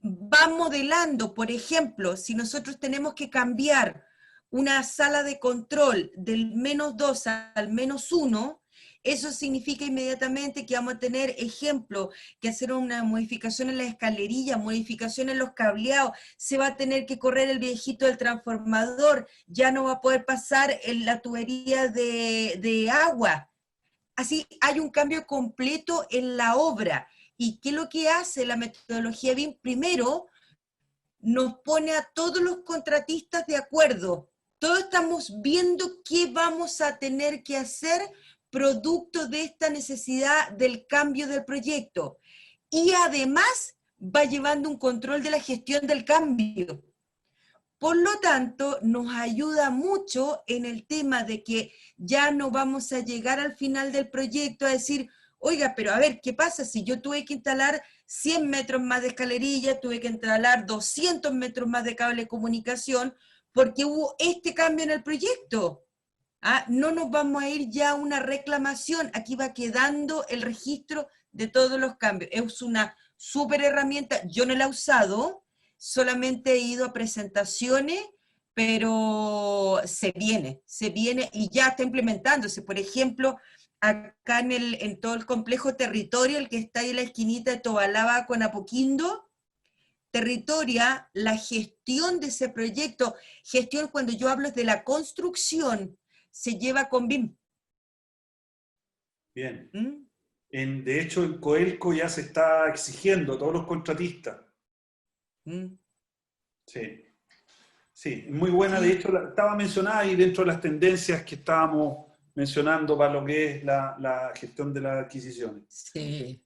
va modelando, por ejemplo, si nosotros tenemos que cambiar una sala de control del -2 al -1, eso significa inmediatamente que vamos a tener, ejemplo, que hacer una modificación en la escalerilla, modificación en los cableados, se va a tener que correr el viejito del transformador, ya no va a poder pasar en la tubería de agua. Así hay un cambio completo en la obra. ¿Y qué es lo que hace la metodología BIM? Primero, nos pone a todos los contratistas de acuerdo. Todos estamos viendo qué vamos a tener que hacer producto de esta necesidad del cambio del proyecto. Y además va llevando un control de la gestión del cambio. Por lo tanto, nos ayuda mucho en el tema de que ya no vamos a llegar al final del proyecto a decir, oiga, pero a ver, ¿qué pasa si yo tuve que instalar 100 metros más de escalerilla, tuve que instalar 200 metros más de cable de comunicación, porque hubo este cambio en el proyecto? ¿Ah? No nos vamos a ir ya a una reclamación, aquí va quedando el registro de todos los cambios. Es una súper herramienta, yo no la he usado, solamente he ido a presentaciones, pero se viene y ya está implementándose. Por ejemplo, acá en todo el complejo Territoria, el que está ahí en la esquinita de Tobalaba con Apoquindo, Territoria, la gestión de ese proyecto, gestión cuando yo hablo de la construcción, se lleva con BIM. Bien. De hecho, en Coelco ya se está exigiendo a todos los contratistas. Sí. Sí, muy buena. De hecho, estaba mencionada y dentro de las tendencias que estábamos mencionando para lo que es la gestión de las adquisiciones. Sí.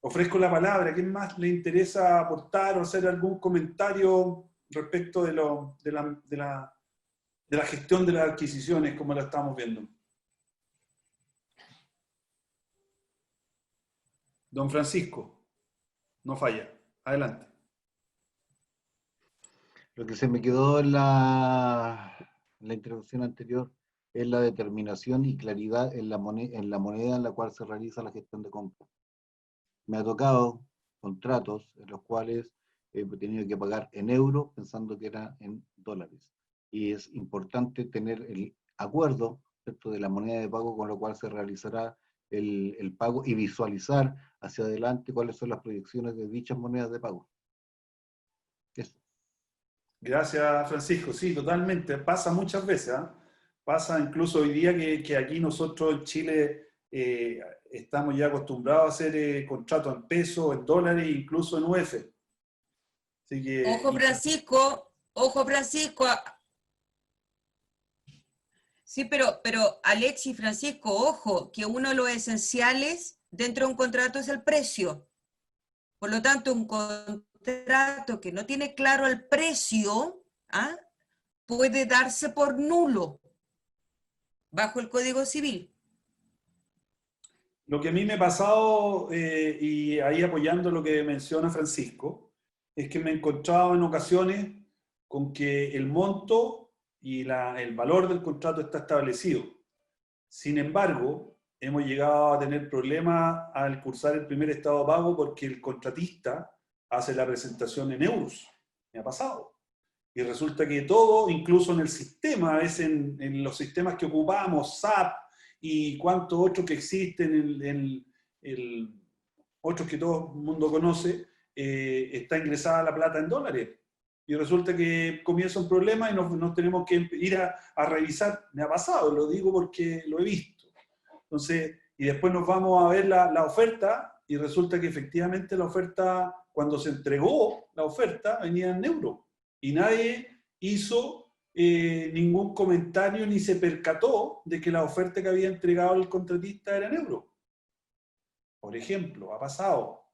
ofrezco la palabra. ¿A quién más le interesa aportar o hacer algún comentario respecto de la gestión de las adquisiciones, como la estamos viendo? Don Francisco, no falla. Adelante. Lo que se me quedó en la introducción anterior es la determinación y claridad en la moneda en la cual se realiza la gestión de compra. Me ha tocado contratos en los cuales he tenido que pagar en euros pensando que era en dólares. Y es importante tener el acuerdo, ¿cierto?, de la moneda de pago con lo cual se realizará el pago y visualizar hacia adelante cuáles son las proyecciones de dichas monedas de pago. Eso. Gracias, Francisco. Sí, totalmente. Pasa muchas veces, ¿eh? Pasa incluso hoy día que aquí nosotros en Chile estamos ya acostumbrados a hacer contratos en pesos, en dólares e incluso en UF. Así que, Ojo, Francisco, ojo, Francisco. Sí, pero Alex y Francisco, ojo, que uno de los esenciales dentro de un contrato es el precio. Por lo tanto, un contrato que no tiene claro el precio, ¿ah?, puede darse por nulo bajo el Código Civil. Lo que a mí me ha pasado, y ahí apoyando lo que menciona Francisco, es que me he encontrado en ocasiones con que el monto y el valor del contrato está establecido. Sin embargo, hemos llegado a tener problemas al cursar el primer estado de pago porque el contratista hace la presentación en euros. Me ha pasado. Y resulta que todo, incluso en el sistema, a veces en los sistemas que ocupamos, SAP y cuantos otros que existen, otros que todo el mundo conoce, está ingresada la plata en dólares. Y resulta que comienza un problema y nos tenemos que ir a revisar. Me ha pasado, lo digo porque lo he visto. Entonces, y después nos vamos a ver la oferta y resulta que efectivamente la oferta, cuando se entregó la oferta, venía en euros. Y nadie hizo ningún comentario ni se percató de que la oferta que había entregado el contratista era en euros. Por ejemplo, ha pasado.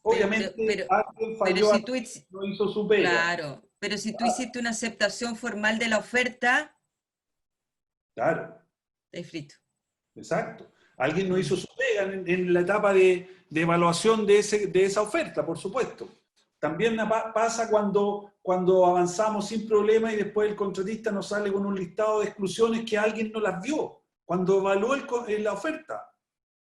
Obviamente, alguien falló, pero si tú, no hizo su pega. Claro, pero si tú hiciste una aceptación formal de la oferta, claro, estás frito. Exacto. Alguien no hizo su pega en la etapa de evaluación de esa oferta, por supuesto. También pasa cuando avanzamos sin problema y después el contratista nos sale con un listado de exclusiones que alguien no las vio cuando evaluó la oferta.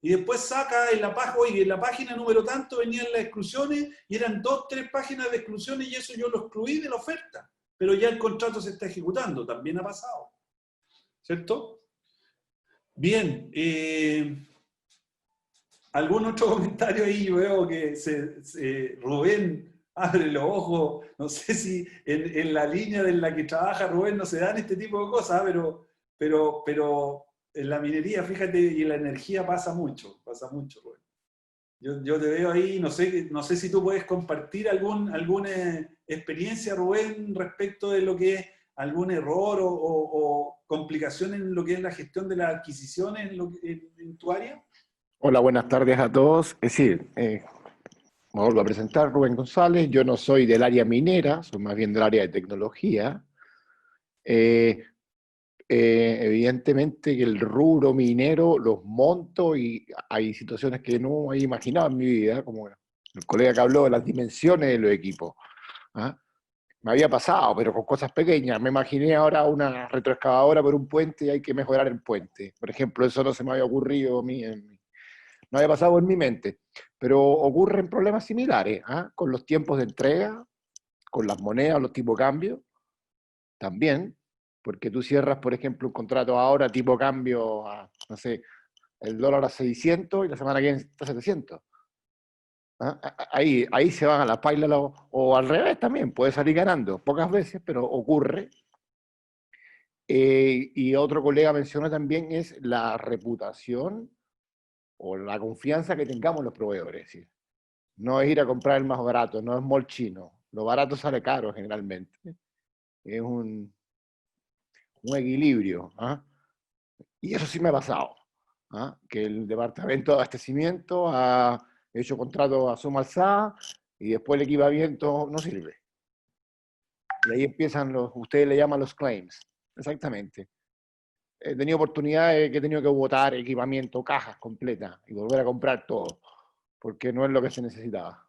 Y después saca en la página, oye, en la página número tanto venían las exclusiones y eran 2, 3 páginas de exclusiones y eso yo lo excluí de la oferta. Pero ya el contrato se está ejecutando, también ha pasado. ¿Cierto? Bien, ¿algún otro comentario ahí? Yo veo que Rubén abre los ojos, no sé si en la línea en la que trabaja Rubén no se dan este tipo de cosas, pero en la minería, fíjate, y en la energía pasa mucho, Rubén. Yo te veo ahí, no sé si tú puedes compartir alguna experiencia, Rubén, respecto de lo que es algún error o complicación en lo que es la gestión de las adquisiciones en tu área. Hola, buenas tardes a todos. Es decir, me vuelvo a presentar, Rubén González. Yo no soy del área minera, soy más bien del área de tecnología. Evidentemente que el rubro minero, los montos, y hay situaciones que no he imaginado en mi vida, como el colega que habló de las dimensiones de los equipos. ¿Ah? Me había pasado, pero con cosas pequeñas. Me imaginé ahora una retroexcavadora por un puente y hay que mejorar el puente. Por ejemplo, eso no se me había ocurrido a mí, no había pasado en mi mente. Pero ocurren problemas similares, ¿ah? Con los tiempos de entrega, con las monedas, los tipos de cambio, también. Porque tú cierras, por ejemplo, un contrato ahora tipo cambio a, no sé, el dólar a 600 y la semana que viene está a 700. ¿Ah? Ahí se van a la paila, o al revés también, puede salir ganando, pocas veces, pero ocurre. Y otro colega mencionó también es la reputación o la confianza que tengamos en los proveedores. ¿Sí? No es ir a comprar el más barato, no es mall chino. Lo barato sale caro generalmente. Es un equilibrio. ¿Ah? Y eso sí me ha pasado. ¿Ah? Que el departamento de abastecimiento ha he hecho contratos a suma alzada y después el equipamiento no sirve. Y ahí empiezan ustedes le llaman los claims. Exactamente. He tenido oportunidades que he tenido que botar equipamiento, cajas completas y volver a comprar todo, porque no es lo que se necesitaba.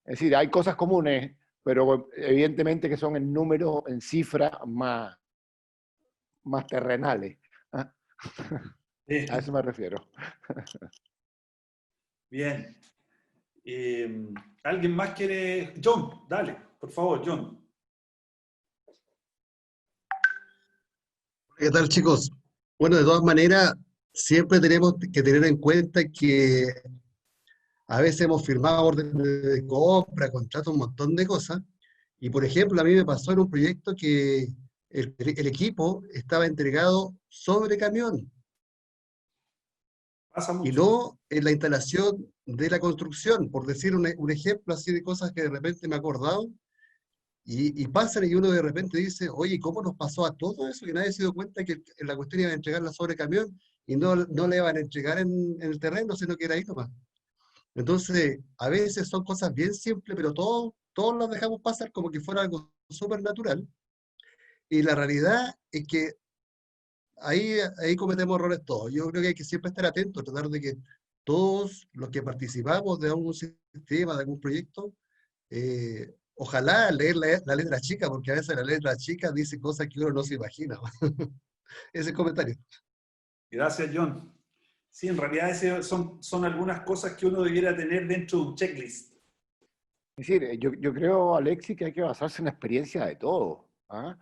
Es decir, hay cosas comunes, pero evidentemente que son en números, en cifras más terrenales. ¿Ah? A eso me refiero. Bien. ¿Alguien más quiere? John, dale, por favor, John. ¿Qué tal, chicos? Bueno, de todas maneras, siempre tenemos que tener en cuenta que a veces hemos firmado órdenes de compra, contratos, un montón de cosas. Y, por ejemplo, a mí me pasó en un proyecto que el equipo estaba entregado sobre camión Pasa y mucho. no en la instalación de la construcción, por decir un ejemplo así de cosas que de repente me he acordado. Y pasan y uno de repente dice, oye, ¿cómo nos pasó a todo eso? Y nadie se dio cuenta que la cuestión iba a entregarla sobre camión y no la iban a entregar en el terreno, sino que era ahí nomás. Entonces, a veces son cosas bien simples, pero todos las dejamos pasar como que fuera algo súper natural. Y la realidad es que ahí cometemos errores todos. Yo creo que hay que siempre estar atentos, tratar de que todos los que participamos de algún sistema, de algún proyecto, ojalá leer la letra chica, porque a veces la letra chica dice cosas que uno no se imagina. Ese comentario. Gracias, John. Sí, en realidad son algunas cosas que uno debiera tener dentro de un checklist. Es decir, yo creo, Alexis, que hay que basarse en la experiencia de todo. ¿Ah?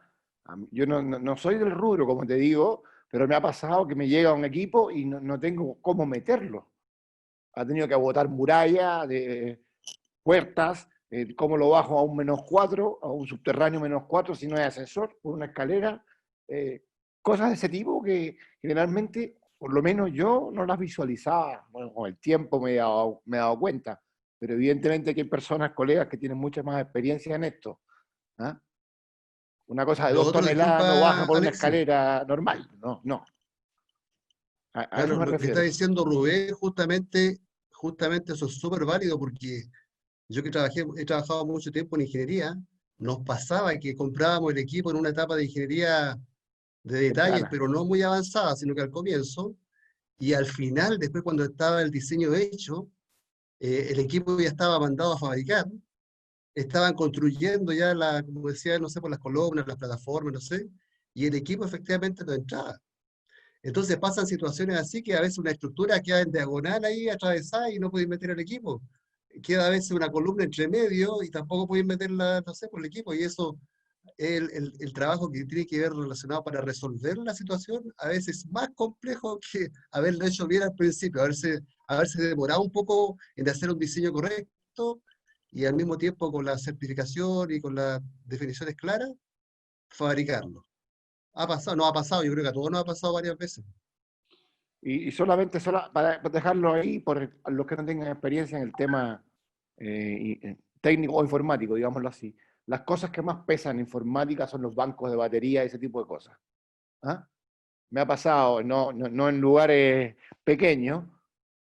Yo no soy del rubro, como te digo, pero me ha pasado que me llega un equipo y no tengo cómo meterlo. Ha tenido que botar murallas, puertas, cómo lo bajo a un -4, a un subterráneo -4 si no hay ascensor, por una escalera. Cosas de ese tipo que generalmente, por lo menos yo no las visualizaba. Bueno, con el tiempo me he dado cuenta, pero evidentemente que hay personas, colegas, que tienen mucha más experiencia en esto. ¿Ah? Una cosa de Lo 2 otro, toneladas no baja disculpa, por una Alexis. escalera normal. No. A eso Claro, me lo que está refiero. diciendo Rubén, justamente eso es súper válido, porque yo que he trabajado mucho tiempo en ingeniería, nos pasaba que comprábamos el equipo en una etapa de ingeniería de detalles, Temprana. pero no muy avanzada, sino que al comienzo, y al final, después cuando estaba el diseño hecho, el equipo ya estaba mandado a fabricar, estaban construyendo ya, como decía, no sé, por las columnas, las plataformas, no sé, y el equipo efectivamente no entraba. Entonces pasan situaciones así que a veces una estructura queda en diagonal ahí, atravesada, y no podéis meter el equipo. Queda a veces una columna entre medio y tampoco podéis meterla, no sé, por el equipo, y eso el trabajo que tiene que ver relacionado para resolver la situación, a veces es más complejo que haberlo hecho bien al principio, haberse demorado un poco en hacer un diseño correcto y al mismo tiempo con la certificación y con las definiciones claras, fabricarlo. Ha pasado, no ha pasado, yo creo que a todos nos ha pasado varias veces. Y solamente para dejarlo ahí, por los que no tengan experiencia en el tema técnico o informático, digámoslo así. Las cosas que más pesan en informática son los bancos de batería y ese tipo de cosas. ¿Ah? Me ha pasado, no en lugares pequeños,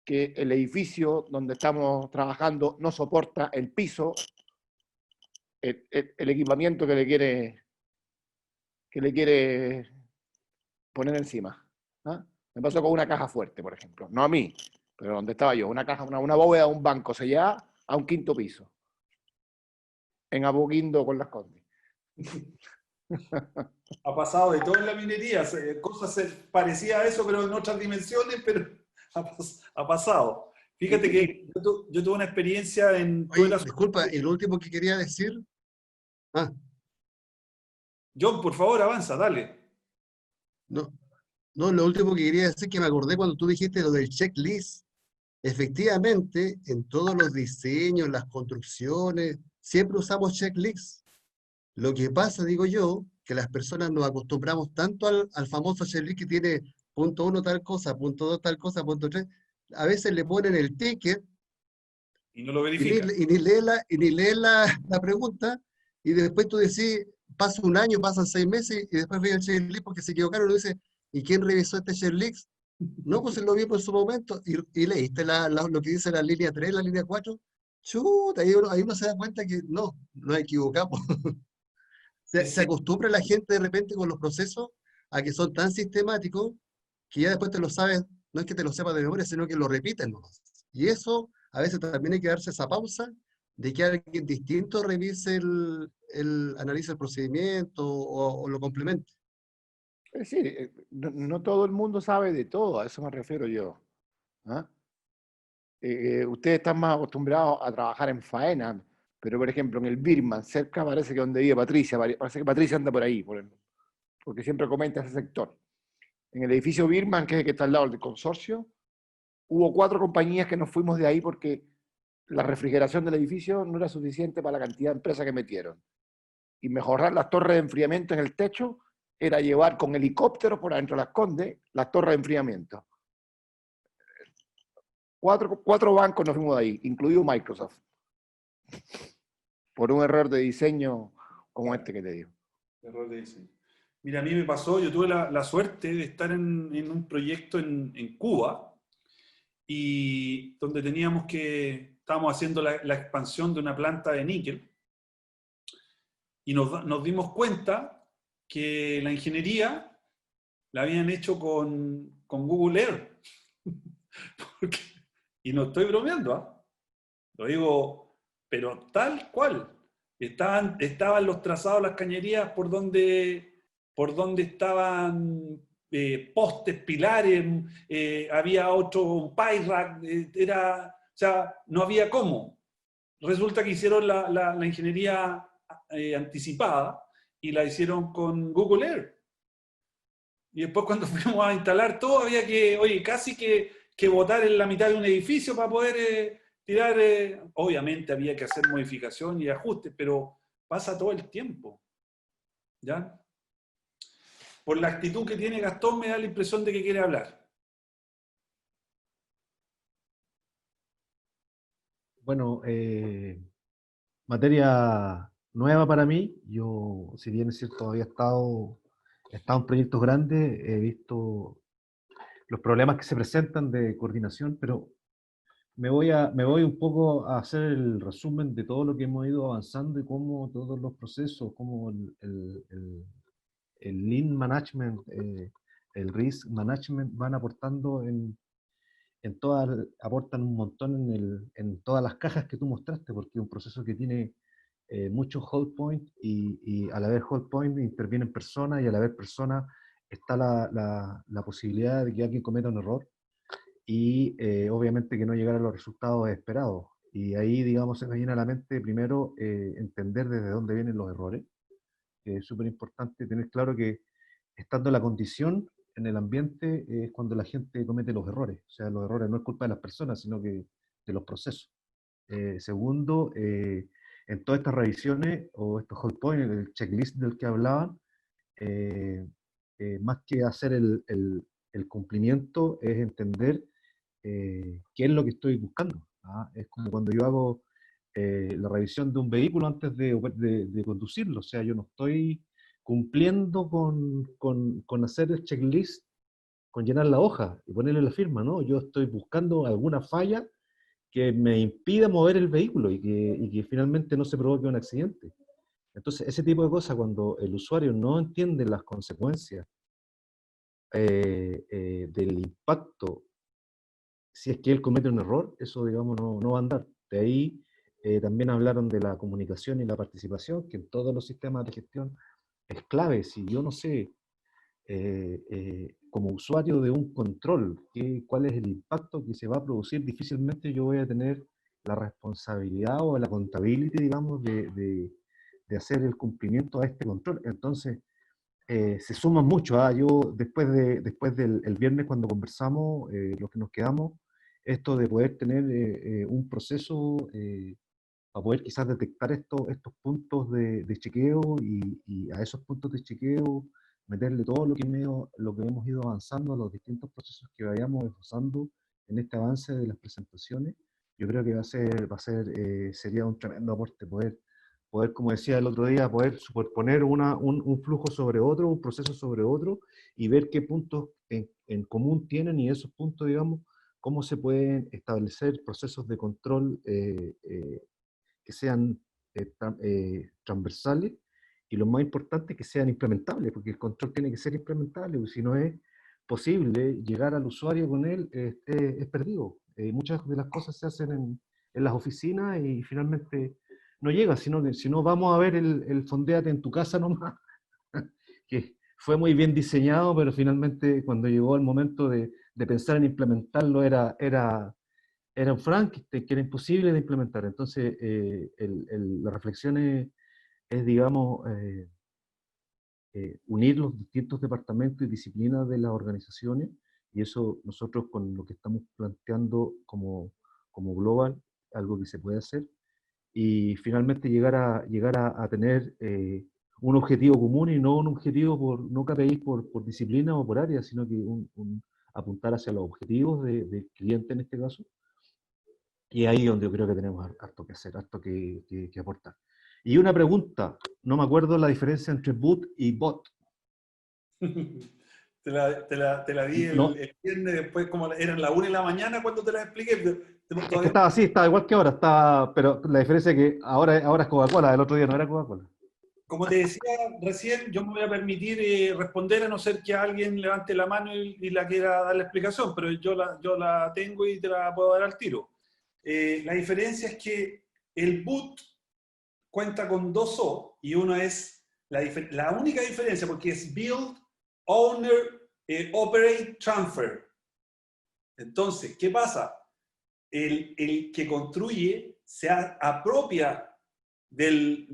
que el edificio donde estamos trabajando no soporta el piso, el equipamiento que le quiere poner encima. ¿Ah? Me pasó con una caja fuerte, por ejemplo. No a mí, pero donde estaba yo. Una caja, una bóveda de un banco sellada a un 5.º piso. En Apoquindo con Las Condes. Ha pasado de todo en la minería, cosas parecidas a eso, pero en otras dimensiones, pero ha pasado. Fíjate que yo tuve una experiencia en... Oye, disculpa, y lo último que quería decir... John, por favor, avanza, dale. No, lo último que quería decir, que me acordé cuando tú dijiste lo del checklist. Efectivamente, en todos los diseños, las construcciones, siempre usamos checklists. Lo que pasa, digo yo, que las personas nos acostumbramos tanto al famoso checklist que tiene punto 1 tal cosa, punto 2 tal cosa, punto 3. A veces le ponen el ticket y no lo verifican. Y ni lee la pregunta, y después tú decís, pasa un año, pasan 6 meses, y después ve el checklist porque se equivocaron, y uno dice, ¿y quién revisó este checklist? No, pues lo vi por su momento y leíste lo que dice la línea 3, la línea 4. Chuta, ahí uno se da cuenta que no, nos equivocamos. Se Sí, acostumbra la gente de repente con los procesos a que son tan sistemáticos que ya después te lo sabes, no es que te lo sepas de memoria, sino que lo repiten nomás. Y eso a veces también hay que darse esa pausa de que alguien distinto revise analice el procedimiento o lo complemente. Es decir, no todo el mundo sabe de todo, a eso me refiero yo. ¿Ah? Ustedes están más acostumbrados a trabajar en faena, pero por ejemplo en el Birman, cerca parece que donde vive Patricia, parece que Patricia anda por ahí, porque siempre comenta ese sector. En el edificio Birman, que es el que está al lado del consorcio, hubo 4 compañías que nos fuimos de ahí porque la refrigeración del edificio no era suficiente para la cantidad de empresas que metieron. Y mejorar las torres de enfriamiento en el techo era llevar con helicópteros por adentro de Las Condes las torres de enfriamiento. 4 bancos nos fuimos de ahí, incluido Microsoft, por un error de diseño como este que te digo. error de diseño. Mira, a mí me pasó, yo tuve la suerte de estar en un proyecto en Cuba, y donde estábamos haciendo la expansión de una planta de níquel, y nos dimos cuenta que la ingeniería la habían hecho con Google Earth. Y no estoy bromeando, ¿ah? Lo digo, pero tal cual. Estaban los trazados, las cañerías por donde estaban postes, pilares, había otro, un pie rack, o sea, no había cómo. Resulta que hicieron la ingeniería anticipada y la hicieron con Google Earth. Y después cuando fuimos a instalar todo, había que, oye, casi que botar en la mitad de un edificio para poder tirar. Obviamente había que hacer modificación y ajustes, pero pasa todo el tiempo. ¿Ya? Por la actitud que tiene Gastón me da la impresión de que quiere hablar. Bueno, materia nueva para mí. Yo, si bien es cierto, he estado en proyectos grandes, he visto los problemas que se presentan de coordinación, pero me voy un poco a hacer el resumen de todo lo que hemos ido avanzando y cómo todos los procesos, cómo el Lean Management, el Risk Management van aportando aportan un montón en todas las cajas que tú mostraste, porque es un proceso que tiene muchos hold points y al haber hold point intervienen personas y al haber personas está la posibilidad de que alguien cometa un error y obviamente que no llegara a los resultados esperados. Y ahí, digamos, se me viene a la mente primero entender desde dónde vienen los errores, que es súper importante tener claro que estando la condición en el ambiente es cuando la gente comete los errores. O sea, los errores no es culpa de las personas, sino que de los procesos. Segundo, en todas estas revisiones o estos hold points, el checklist del que hablaban, más que hacer el cumplimiento, es entender qué es lo que estoy buscando. ¿Ah? Es como cuando yo hago la revisión de un vehículo antes de conducirlo. O sea, yo no estoy cumpliendo con hacer el checklist, con llenar la hoja y ponerle la firma, ¿no? Yo estoy buscando alguna falla que me impida mover el vehículo y que finalmente no se provoque un accidente. Entonces, ese tipo de cosas, cuando el usuario no entiende las consecuencias del impacto, si es que él comete un error, eso, digamos, no va a andar. De ahí también hablaron de la comunicación y la participación, que en todos los sistemas de gestión es clave. Si yo no sé, como usuario de un control, cuál es el impacto que se va a producir, difícilmente yo voy a tener la responsabilidad o la contabilidad, digamos, de hacer el cumplimiento a este control. Entonces, se suman mucho. Yo después del el viernes cuando conversamos, lo que nos quedamos, esto de poder tener un proceso para poder quizás detectar estos puntos de chequeo y a esos puntos de chequeo meterle todo lo que hemos ido avanzando, los distintos procesos que vayamos esbozando en este avance de las presentaciones. Yo creo que sería un tremendo aporte poder poder, como decía el otro día, poder superponer un flujo sobre otro, un proceso sobre otro, y ver qué puntos en común tienen, y esos puntos, digamos, cómo se pueden establecer procesos de control que sean transversales, y lo más importante, que sean implementables, porque el control tiene que ser implementable, porque si no es posible llegar al usuario con él, es perdido. Muchas de las cosas se hacen en las oficinas y finalmente no llega, sino que si no vamos a ver el fondéate en tu casa nomás, que fue muy bien diseñado, pero finalmente cuando llegó el momento de pensar en implementarlo era un Frankenstein que era imposible de implementar. Entonces, la reflexión es digamos, unir los distintos departamentos y disciplinas de las organizaciones, y eso nosotros con lo que estamos planteando como global, algo que se puede hacer, y finalmente llegar a tener un objetivo común, y no un objetivo no KPI por disciplina o por área, sino que apuntar hacia los objetivos del cliente en este caso. Y ahí es donde yo creo que tenemos harto que hacer, harto que aportar. Y una pregunta, no me acuerdo la diferencia entre boot y bot. Te la di el viernes, después como eran las 1 de la mañana cuando te la expliqué. Es que estaba así, estaba igual que ahora, pero la diferencia es que ahora es Coca-Cola, el otro día no era Coca-Cola. Como te decía recién, yo me voy a permitir responder, a no ser que alguien levante la mano y la quiera dar la explicación, pero yo la tengo y te la puedo dar al tiro. La diferencia es que el boot cuenta con 2 O, y uno es la única diferencia, porque es Build, Owner, Operate, Transfer. Entonces, ¿qué pasa? El que construye se apropia del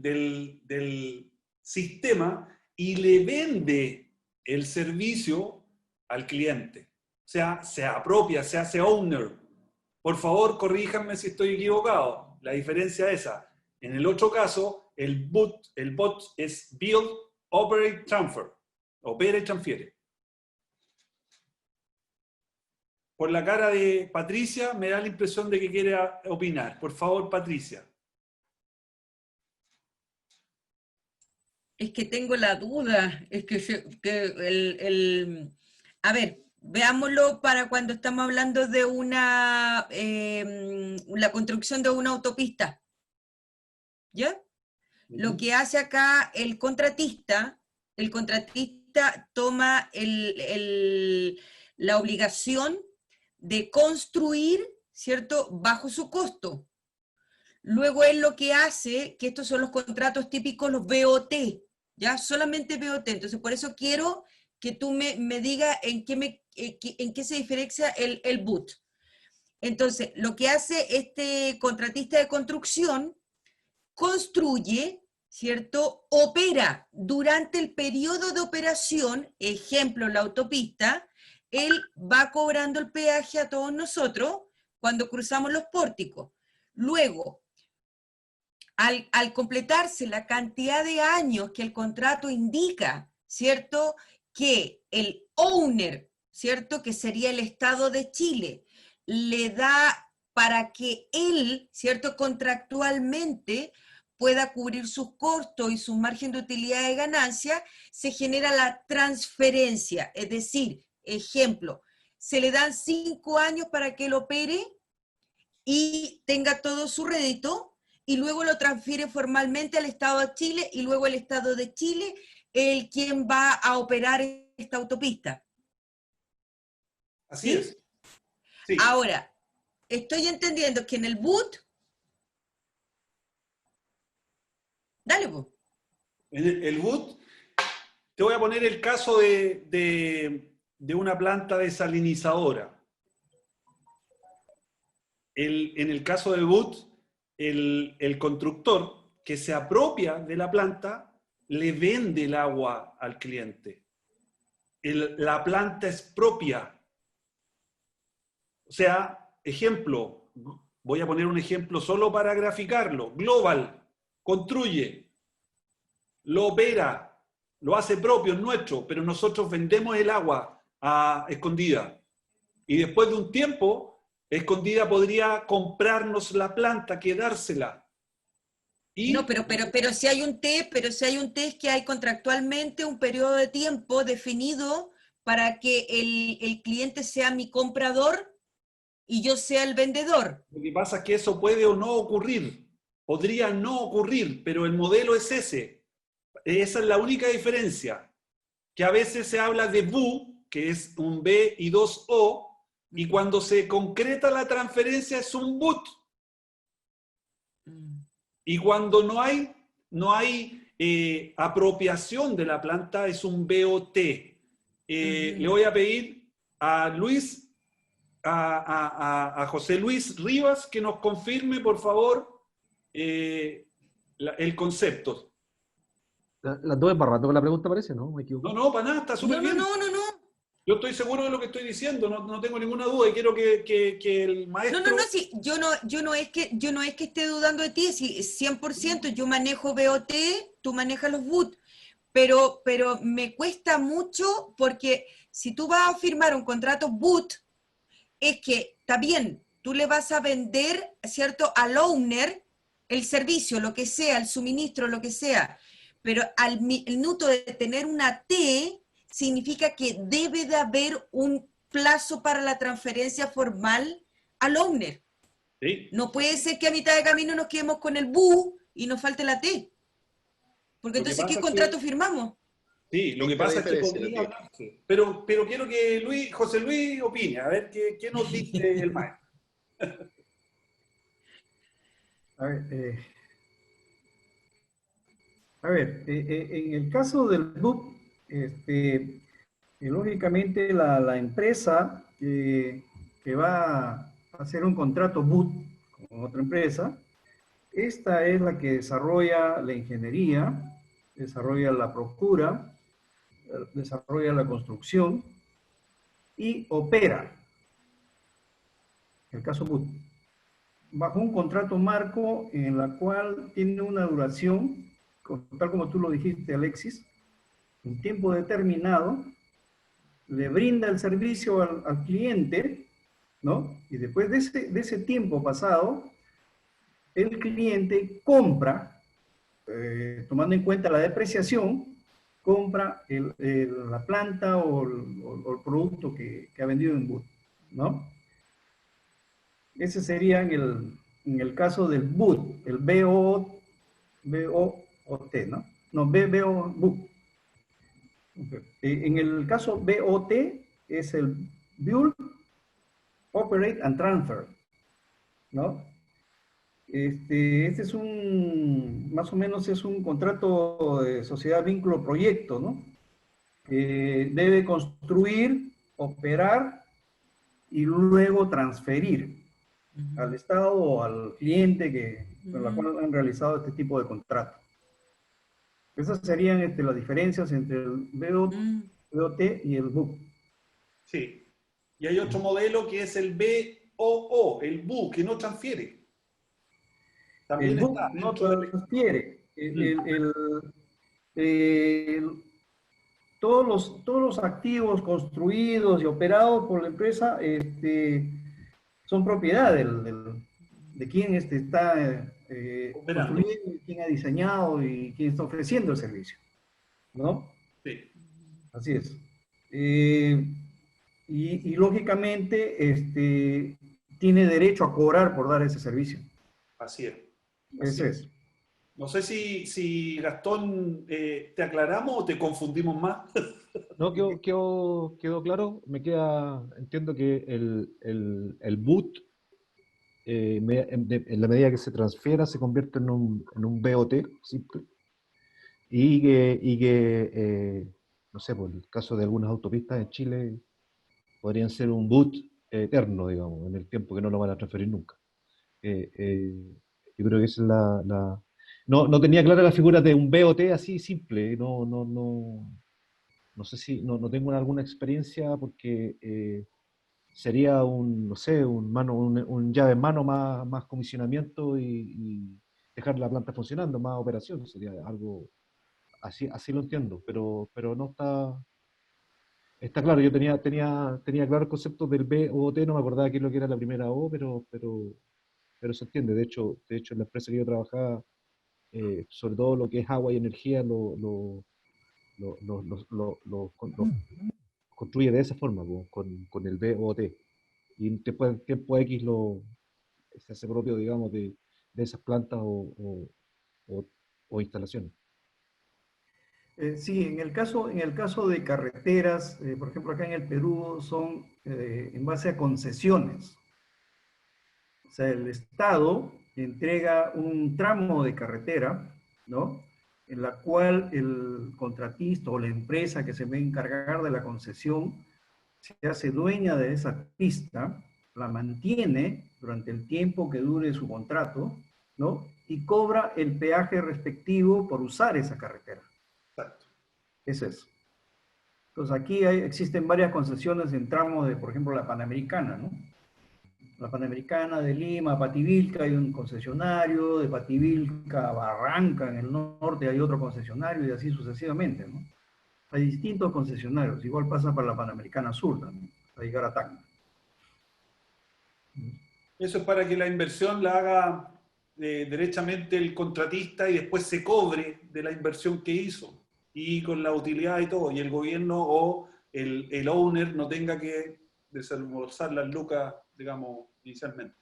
sistema y le vende el servicio al cliente. O sea, se apropia, se hace owner. Por favor, corríjanme si estoy equivocado. La diferencia es esa. En el otro caso, el bot es Build, Operate, Transfer. Opera y transfiere. Por la cara de Patricia, me da la impresión de que quiere opinar. Por favor, Patricia. Es que tengo la duda. Es a ver, veámoslo para cuando estamos hablando de la construcción de una autopista. ¿Ya? Lo que hace acá el contratista toma la obligación de construir, ¿cierto?, bajo su costo. Luego él lo que hace, que estos son los contratos típicos, los BOT, ¿ya? Solamente BOT. Entonces, por eso quiero que tú me digas en qué se diferencia el BOT. Entonces, lo que hace este contratista de construcción, construye, ¿cierto? Opera durante el periodo de operación, ejemplo, la autopista, él va cobrando el peaje a todos nosotros cuando cruzamos los pórticos. Luego, al completarse la cantidad de años que el contrato indica, ¿cierto? Que el owner, ¿cierto? Que sería el Estado de Chile, le da para que él, ¿cierto? Contractualmente pueda cubrir sus costos y su margen de utilidad de ganancia, se genera la transferencia. Es decir, ejemplo, se le dan 5 años para que él opere y tenga todo su rédito, y luego lo transfiere formalmente al Estado de Chile, y luego el Estado de Chile es quien va a operar esta autopista. Así es. Sí. Ahora, estoy entendiendo que en el BOT, dale vos. En el BOT, te voy a poner el caso de una planta desalinizadora. En el caso del BOT, el constructor que se apropia de la planta le vende el agua al cliente. La planta es propia. O sea, ejemplo, voy a poner un ejemplo solo para graficarlo. Global construye, lo opera, lo hace propio, es nuestro, pero nosotros vendemos el agua a Escondida. Y después de un tiempo, Escondida podría comprarnos la planta, quedársela. Y, No, pero si hay un test, es que hay contractualmente un periodo de tiempo definido para que el cliente sea mi comprador y yo sea el vendedor. lo que pasa es que eso puede o no ocurrir. Podría no ocurrir, pero el modelo es ese. Esa es la única diferencia. Que a veces se habla de BU, que es un B y dos O, y cuando se concreta la transferencia es un BUT. Y cuando no hay apropiación de la planta es un BOT. Le voy a pedir a Luis, a José Luis Rivas, que nos confirme, por favor, el concepto. Las dos es más rato con la pregunta, parece, ¿no? Me equivoco. No, para nada, está súper bien. No. Yo estoy seguro de lo que estoy diciendo, no tengo ninguna duda y quiero que el maestro... No, sí, yo no es que esté dudando de ti, sí, 100%, yo manejo BOT, tú manejas los BUT, pero me cuesta mucho porque si tú vas a firmar un contrato BUT, es que, está bien, tú le vas a vender, ¿cierto?, al owner el servicio, lo que sea, el suministro, lo que sea, pero al minuto de tener una T, significa que debe de haber un plazo para la transferencia formal al owner. ¿Sí? No puede ser que a mitad de camino nos quedemos con el BU y nos falte la T. Porque entonces, ¿qué contrato firmamos? Sí, lo que pasa es que podría hablarse. Pero quiero que José Luis opine, a ver qué nos dice el maestro. En el caso del BUP, lógicamente la empresa que va a hacer un contrato BUT con otra empresa, esta es la que desarrolla la ingeniería, desarrolla la procura, desarrolla la construcción y opera. El caso BUT. Bajo un contrato marco en la cual tiene una duración, tal como tú lo dijiste, Alexis, un tiempo determinado, le brinda el servicio al cliente, ¿no? Y después de ese tiempo pasado, el cliente compra, tomando en cuenta la depreciación, compra la planta o el producto que ha vendido en BUT, ¿no? Ese sería en el caso del BUT, el BOT, ¿no? No, BUT. En el caso BOT es el Build, Operate and Transfer, ¿no? Este es más o menos es un contrato de sociedad vínculo proyecto, ¿no? Que debe construir, operar y luego transferir al Estado o al cliente con la cual han realizado este tipo de contrato. Esas serían las diferencias entre el BOT y el BUC. Sí. Y hay otro modelo que es el BOO, el BU, que no transfiere. También el BUC está no transfiere. Todos los activos construidos y operados por la empresa son propiedad de quien está construyendo, quien ha diseñado y quien está ofreciendo el servicio, ¿no? Sí. Así es. Y lógicamente tiene derecho a cobrar por dar ese servicio. Así es. Ese es. No sé si Gastón, ¿te aclaramos o te confundimos más? No, quedó claro. Entiendo que el boot, en la medida que se transfiera, se convierte en un BOT simple. Y que no sé, por el caso de algunas autopistas en Chile, podrían ser un boot eterno, digamos, en el tiempo que no lo van a transferir nunca. Yo creo que esa es no tenía clara la figura de un BOT así simple. No sé si no tengo alguna experiencia porque sería no sé, un llave en mano más comisionamiento y dejar la planta funcionando, más operación. Sería algo así lo entiendo, pero no está claro. Yo tenía claro el concepto del BOT, no me acordaba qué es lo que era la primera O, pero se entiende. De hecho, en la empresa que yo trabajaba, sobre todo lo que es agua y energía, construye de esa forma, con el BOT. Y en tiempo X se hace propio, digamos, de esas plantas o instalaciones. Sí, en el caso de carreteras, por ejemplo, acá en el Perú son en base a concesiones. O sea, el Estado entrega un tramo de carretera, ¿no? En la cual el contratista o la empresa que se va a encargar de la concesión se hace dueña de esa pista, la mantiene durante el tiempo que dure su contrato, ¿no? Y cobra el peaje respectivo por usar esa carretera. Exacto. Eso es. Entonces aquí existen varias concesiones en tramos de, por ejemplo, la Panamericana, ¿no? La Panamericana de Lima a Pativilca hay un concesionario, de Pativilca a Barranca en el norte hay otro concesionario y así sucesivamente, ¿no? Hay distintos concesionarios, igual pasa para la Panamericana Sur también, para llegar a Tacna. Eso es para que la inversión la haga derechamente el contratista y después se cobre de la inversión que hizo y con la utilidad y todo, y el gobierno o el owner no tenga que desembolsar las lucas, digamos, inicialmente.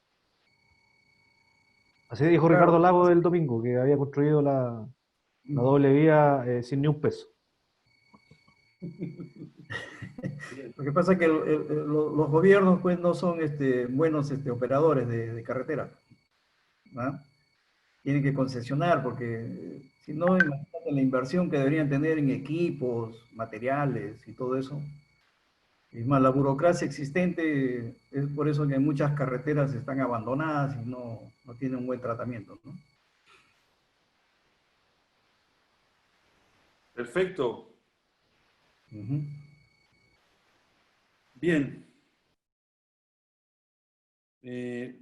Así dijo Claro. Ricardo Lago el domingo, que había construido la doble vía sin ni un peso. Lo que pasa es que los gobiernos pues no son buenos operadores de carretera, ¿no? Tienen que concesionar porque si no, imagínate la inversión que deberían tener en equipos, materiales y todo eso. Es más, la burocracia existente es por eso que muchas carreteras están abandonadas y no tienen un buen tratamiento, ¿no? Perfecto. Bien.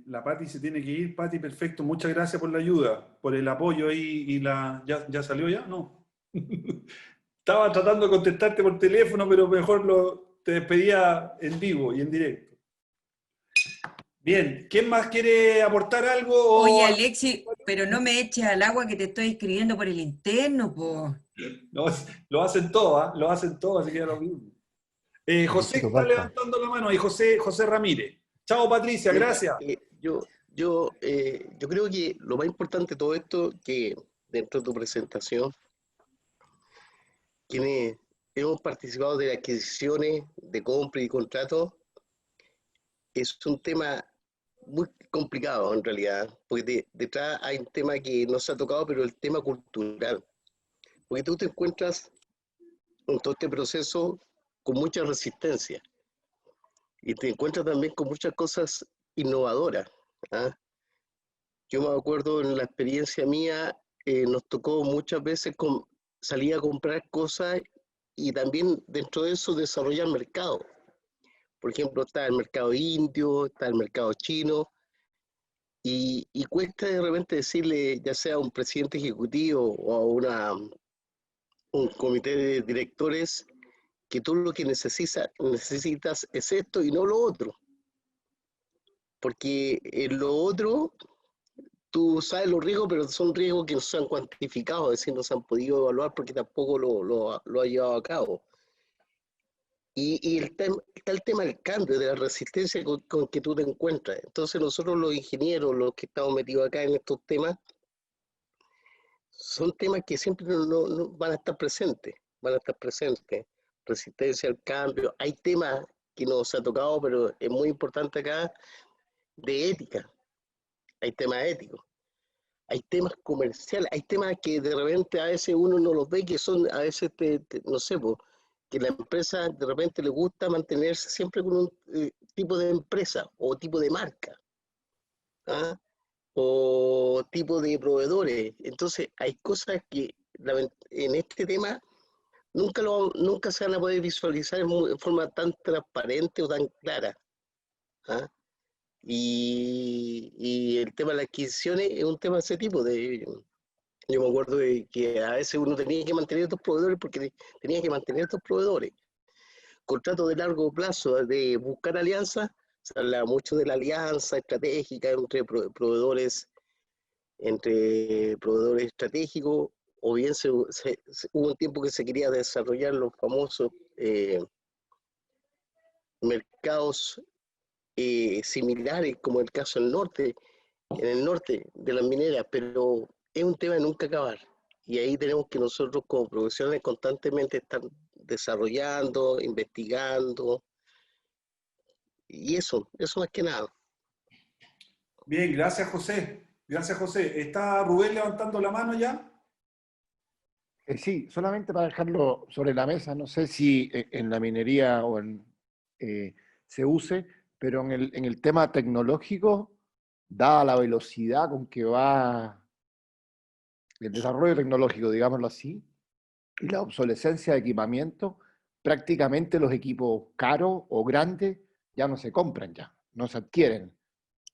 La Pati se tiene que ir. Pati, perfecto. Muchas gracias por la ayuda, por el apoyo ahí. Y ¿Ya salió ya? No. Estaba tratando de contestarte por teléfono, pero mejor te despedía en vivo y en directo. Bien. ¿Quién más quiere aportar algo? Oye, Alexi, pero no me eches al agua que te estoy escribiendo por el interno, po. No, lo hacen todos, ¿eh? Lo hacen todos, así que lo mismo. José está levantando la mano ahí, José Ramírez. Chao, Patricia, gracias. Yo creo que lo más importante de todo esto, que dentro de tu presentación, quienes hemos participado de adquisiciones, de compra y contratos, es un tema muy complicado en realidad, porque detrás hay un tema que no se ha tocado, pero el tema cultural. Porque tú te encuentras en todo este proceso con mucha resistencia y te encuentras también con muchas cosas innovadoras, ¿ah? Yo me acuerdo en la experiencia mía, nos tocó muchas veces salir a comprar cosas y también dentro de eso desarrollar mercado. Por ejemplo, está el mercado indio, está el mercado chino, y cuesta de repente decirle, ya sea a un presidente ejecutivo o a un comité de directores, que tú lo que necesitas es esto y no lo otro. Porque en lo otro, tú sabes los riesgos, pero son riesgos que no se han cuantificado, es decir, no se han podido evaluar porque tampoco lo ha llevado a cabo. Y está el tema del cambio, de la resistencia con que tú te encuentras. Entonces nosotros los ingenieros, los que estamos metidos acá en estos temas, son temas que siempre no van a estar presentes, Resistencia al cambio. Hay temas que no se ha tocado, pero es muy importante acá, de ética. Hay temas éticos. Hay temas comerciales, hay temas que de repente a veces uno no los ve, que son a veces, no sé, que la empresa de repente le gusta mantenerse siempre con un tipo de empresa o tipo de marca, ¿ah? O tipo de proveedores. Entonces hay cosas que en este tema nunca se van a poder visualizar en forma tan transparente o tan clara, ¿ah? Y el tema de las adquisiciones es un tema de ese tipo. Yo me acuerdo de que a veces uno tenía que mantener estos proveedores porque tenía que mantener estos proveedores. Contratos de largo plazo, de buscar alianzas, se habla mucho de la alianza estratégica entre proveedores entre proveedores estratégicos, o bien hubo un tiempo que se quería desarrollar los famosos mercados similares, como el caso del norte, en el norte de las mineras, pero es un tema de nunca acabar. Y ahí tenemos que nosotros como profesionales constantemente estar desarrollando, investigando, y eso más que nada. Bien, gracias José. Gracias José. ¿Está Rubén levantando la mano ya? Sí, solamente para dejarlo sobre la mesa, no sé si en la minería o se use, pero en el tema tecnológico, dada la velocidad con que va el desarrollo tecnológico, digámoslo así, y la obsolescencia de equipamiento, prácticamente los equipos caros o grandes ya no se compran ya, no se adquieren.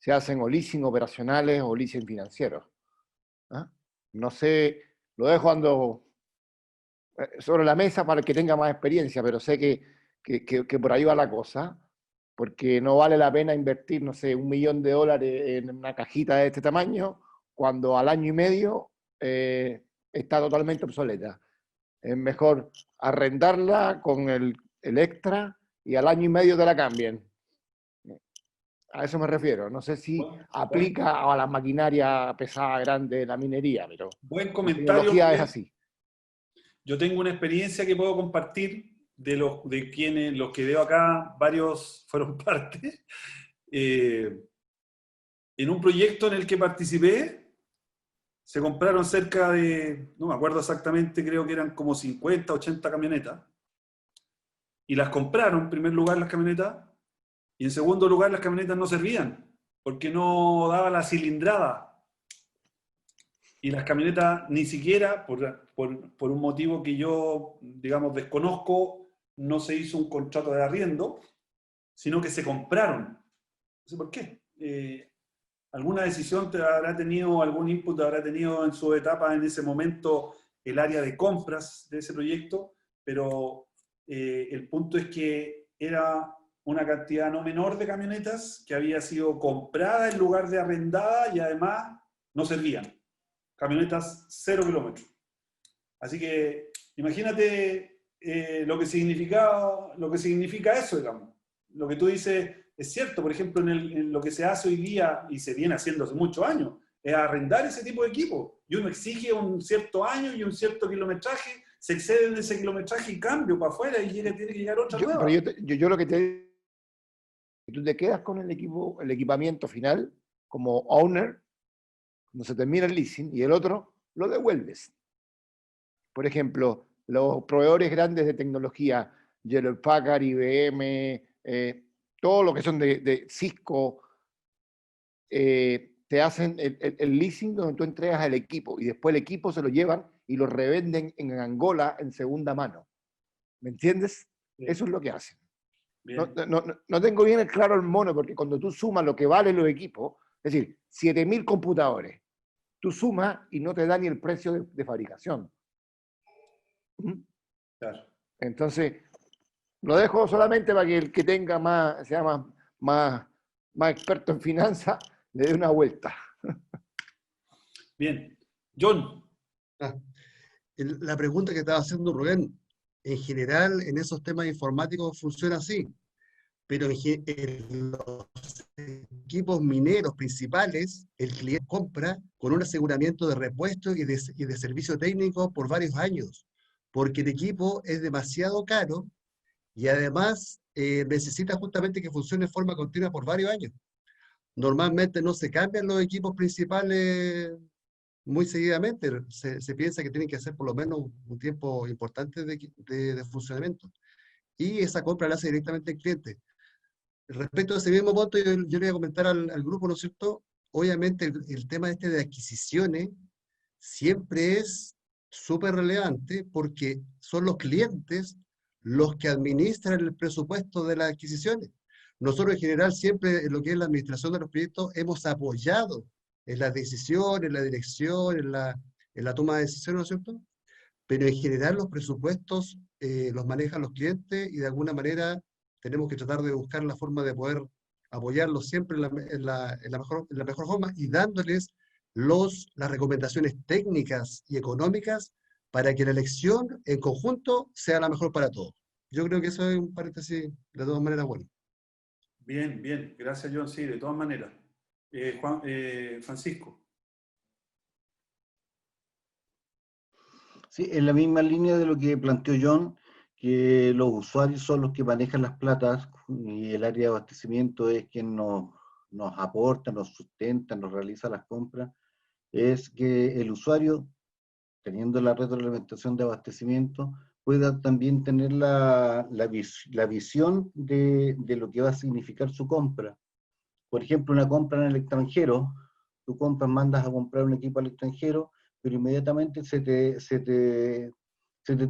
Se hacen o leasing operacionales o leasing financieros. ¿Ah? No sé, lo dejo ando sobre la mesa para el que tenga más experiencia, pero sé que por ahí va la cosa, porque no vale la pena invertir, no sé, $1 millón en una cajita de este tamaño, cuando al año y medio está totalmente obsoleta. Es mejor arrendarla con el extra y al año y medio te la cambien. A eso me refiero. No sé si aplica a la maquinaria pesada grande de la minería, pero buen la comentario. tecnología es así. Yo tengo una experiencia que puedo compartir los que veo acá, varios fueron parte. En un proyecto en el que participé, se compraron cerca de, no me acuerdo exactamente, creo que eran como 50, 80 camionetas. Y las compraron, en primer lugar, las camionetas, y en segundo lugar, las camionetas no servían, porque no daba la cilindrada. Y las camionetas ni siquiera, por un motivo que yo, digamos, desconozco, no se hizo un contrato de arriendo, sino que se compraron. No sé por qué. ¿Alguna decisión te habrá tenido, algún input habrá tenido en su etapa, en ese momento, el área de compras de ese proyecto? Pero el punto es que era una cantidad no menor de camionetas que había sido comprada en lugar de arrendada y además no servían. Camionetas 0 kilómetros. Así que imagínate lo que significa eso, digamos. Lo que tú dices es cierto, por ejemplo, en lo que se hace hoy día, y se viene haciendo hace muchos años, es arrendar ese tipo de equipo. Y uno exige un cierto año y un cierto kilometraje, se excede de ese kilometraje y cambio para afuera y tiene que llegar otra nueva. Pero yo lo que te tú te quedas con el equipamiento final como owner, cuando se termina el leasing, y el otro lo devuelves. Por ejemplo, los proveedores grandes de tecnología, Hewlett Packard, IBM, todo lo que son de Cisco, te hacen el leasing donde tú entregas el equipo y después el equipo se lo llevan y lo revenden en Angola en segunda mano. ¿Me entiendes? Sí. Eso es lo que hacen. No tengo bien claro el mono, porque cuando tú sumas lo que valen los equipos, es decir, 7.000 computadores, tú sumas y no te da ni el precio de fabricación. Claro. Entonces, lo dejo solamente para que el que tenga sea más experto en finanzas, le dé una vuelta. Bien. John. La pregunta que estaba haciendo Rubén, en general en esos temas informáticos funciona así, pero en los equipos mineros principales, el cliente compra con un aseguramiento de repuesto y de servicio técnico por varios años, porque el equipo es demasiado caro y además necesita justamente que funcione de forma continua por varios años. Normalmente no se cambian los equipos principales muy seguidamente, se piensa que tienen que hacer por lo menos un tiempo importante de funcionamiento. Y esa compra la hace directamente el cliente. Respecto a ese mismo punto, yo le voy a comentar al grupo, ¿no es cierto? Obviamente el tema de adquisiciones siempre es súper relevante porque son los clientes los que administran el presupuesto de las adquisiciones. Nosotros en general siempre en lo que es la administración de los proyectos hemos apoyado en las decisiones, en la dirección, en la toma de decisiones, ¿no es cierto? Pero en general los presupuestos los manejan los clientes y de alguna manera tenemos que tratar de buscar la forma de poder apoyarlos siempre en la mejor forma y dándoles las recomendaciones técnicas y económicas para que la elección en conjunto sea la mejor para todos. Yo creo que eso es un paréntesis de todas maneras bueno. Bien, bien. Gracias, John. Sí, de todas maneras. Francisco. Sí, en la misma línea de lo que planteó John, que los usuarios son los que manejan las platas y el área de abastecimiento es quien nos aporta, nos sustenta, nos realiza las compras, es que el usuario, teniendo la retroalimentación de abastecimiento, pueda también tener la visión de lo que va a significar su compra. Por ejemplo, una compra en el extranjero, tú mandas a comprar un equipo al extranjero, pero inmediatamente se te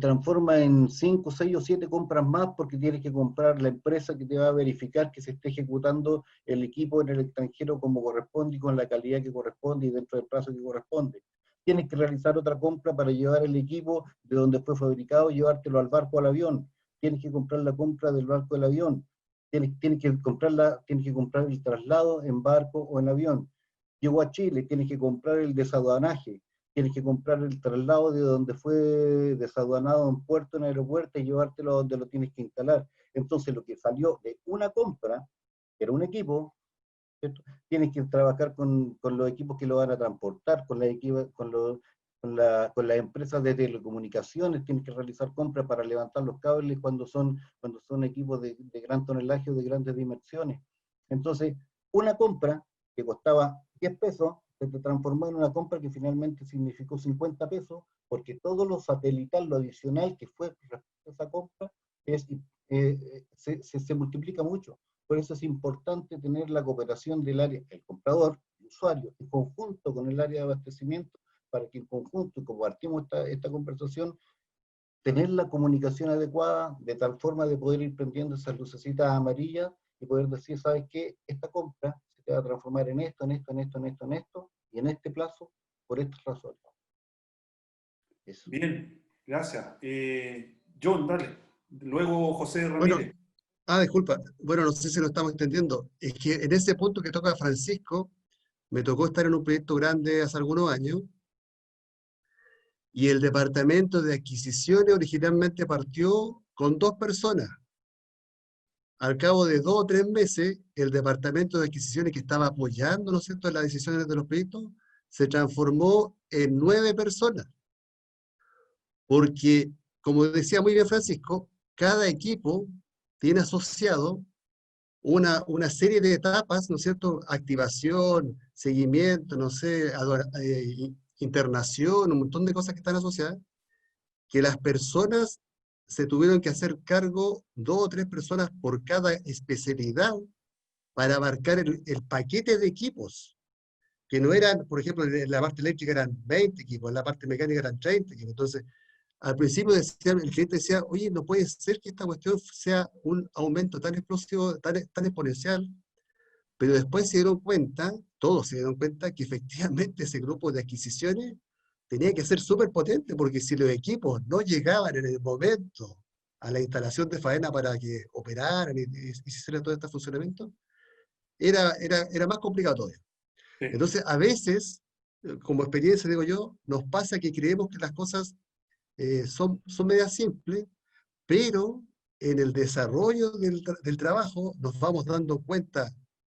transforma en 5, 6 o 7 compras más porque tienes que comprar la empresa que te va a verificar que se esté ejecutando el equipo en el extranjero como corresponde y con la calidad que corresponde y dentro del plazo que corresponde. Tienes que realizar otra compra para llevar el equipo de donde fue fabricado y llevártelo al barco o al avión. Tienes que comprar la compra del barco al avión. Tienes que comprar el traslado en barco o en avión. Llegó a Chile, tienes que comprar el desaduanaje, tienes que comprar el traslado de donde fue desaduanado en puerto, en aeropuerto, y llevártelo a donde lo tienes que instalar. Entonces, lo que salió de una compra, que era un equipo, ¿cierto? Tienes que trabajar con los equipos que lo van a transportar, con las empresas de telecomunicaciones, tienes que realizar compras para levantar los cables cuando son equipos de gran tonelaje o de grandes dimensiones. Entonces, una compra que costaba 10 pesos, se te transformó en una compra que finalmente significó 50 pesos, porque todo lo satelital, lo adicional que fue respecto a esa compra, se multiplica mucho. Por eso es importante tener la cooperación del área, el comprador, el usuario, en conjunto con el área de abastecimiento, para que en conjunto, como partimos esta conversación, tener la comunicación adecuada, de tal forma de poder ir prendiendo esas lucecitas amarillas y poder decir, ¿sabes qué? Esta compra se te va a transformar en esto, en esto, en esto, en esto, en esto, y en este plazo, por estas razones. Eso. Bien, gracias. John, dale. Luego José Bueno, Ramírez. disculpa. Bueno, no sé si lo estamos entendiendo. Es que en ese punto que toca Francisco, me tocó estar en un proyecto grande hace algunos años, y el departamento de adquisiciones originalmente partió con 2 personas. Al cabo de 2 o 3 meses, el departamento de adquisiciones que estaba apoyando, ¿no es cierto?, las decisiones de los proyectos, se transformó en 9 personas. Porque, como decía muy bien Francisco, cada equipo tiene asociado una serie de etapas, ¿no es cierto? Activación, seguimiento, no sé, internación, un montón de cosas que están asociadas, que las personas se tuvieron que hacer cargo, 2 o 3 personas por cada especialidad, para abarcar el paquete de equipos, que no eran, por ejemplo, en la parte eléctrica eran 20 equipos, en la parte mecánica eran 30 equipos. Entonces, al principio el cliente decía, oye, no puede ser que esta cuestión sea un aumento tan explosivo, tan exponencial, pero después se dieron cuenta, todos se dieron cuenta, que efectivamente ese grupo de adquisiciones tenía que ser súper potente, porque si los equipos no llegaban en el momento a la instalación de faena para que operaran y se hicieran todo este funcionamiento, era más complicado todavía. Sí. Entonces, a veces, como experiencia, digo yo, nos pasa que creemos que las cosas son medias simples, pero en el desarrollo del trabajo nos vamos dando cuenta,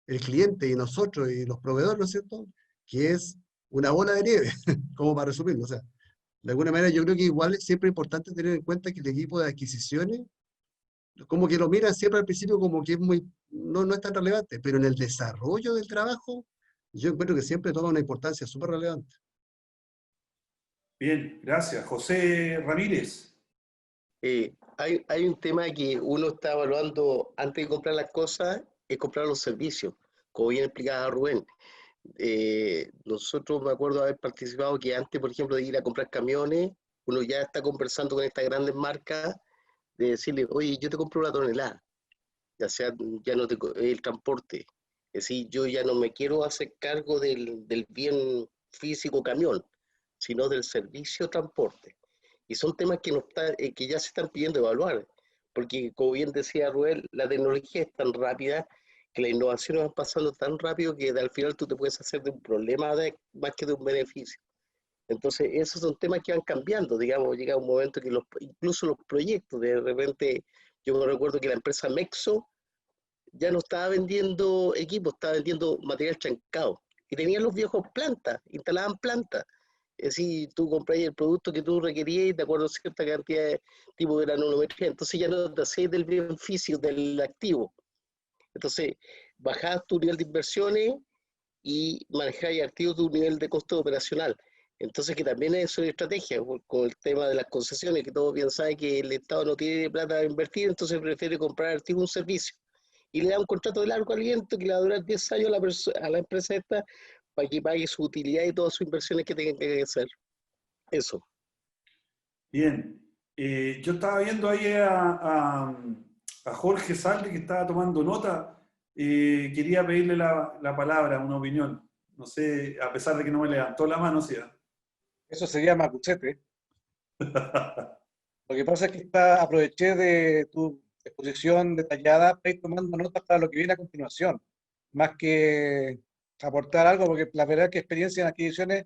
el cliente y nosotros y los proveedores, ¿no es cierto?, que es una bola de nieve, como para resumirlo. O sea, de alguna manera yo creo que igual es siempre importante tener en cuenta que el equipo de adquisiciones, como que lo miran siempre al principio como que es no es tan relevante, pero en el desarrollo del trabajo, yo encuentro que siempre toma una importancia súper relevante. Bien, gracias. José Ramírez. Hay un tema que uno está evaluando antes de comprar las cosas, es comprar los servicios, como bien explicaba Rubén. Nosotros me acuerdo haber participado que antes, por ejemplo, de ir a comprar camiones, uno ya está conversando con estas grandes marcas, de decirle, oye, yo te compro una tonelada, ya sea ya no el transporte. Es decir, yo ya no me quiero hacer cargo del bien físico camión, sino del servicio transporte. Y son temas que ya se están pidiendo evaluar, porque como bien decía Rubén, la tecnología es tan rápida que las innovaciones van pasando tan rápido que al final tú te puedes hacer de un problema más que de un beneficio. Entonces, esos son temas que van cambiando, digamos, llega un momento que incluso los proyectos, de repente, yo me recuerdo que la empresa Mexo ya no estaba vendiendo equipos, estaba vendiendo material trancado, y tenían los viejos plantas, instalaban plantas. Es decir, tú compras el producto que tú requerías de acuerdo a cierta cantidad de tipo de granulometría, entonces ya no te hacías del beneficio del activo. Entonces, bajabas tu nivel de inversiones y manejabas activos tu nivel de costo operacional. Entonces, que también es una estrategia con el tema de las concesiones, que todos bien saben que el Estado no tiene plata para invertir, entonces prefiere comprar activos un servicio. Y le da un contrato de largo aliento que le va a durar 10 años a la empresa esta para que pague su utilidad y todas sus inversiones que tengan que hacer. Eso. Bien. Yo estaba viendo ahí a Jorge Salde, que estaba tomando nota. Quería pedirle la palabra, una opinión. No sé, a pesar de que no me levantó la mano, ¿sí? Eso se llama cuchete. Lo que pasa es que aproveché de tu exposición detallada para ir tomando notas para lo que viene a continuación, más que aportar algo, porque la verdad es que experiencia en adquisiciones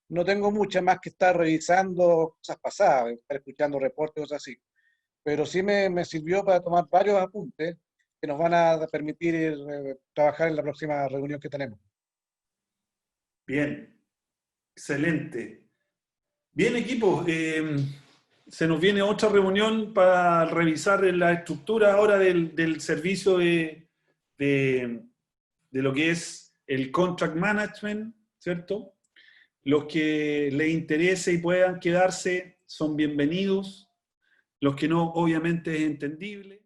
no tengo mucha, más que estar revisando cosas pasadas, estar escuchando reportes, cosas así. Pero sí me sirvió para tomar varios apuntes que nos van a permitir trabajar en la próxima reunión que tenemos. Bien, excelente. Bien, equipo, se nos viene otra reunión para revisar la estructura ahora del servicio de lo que es el contract management, ¿cierto? Los que les interese y puedan quedarse son bienvenidos. Los que no, obviamente es entendible.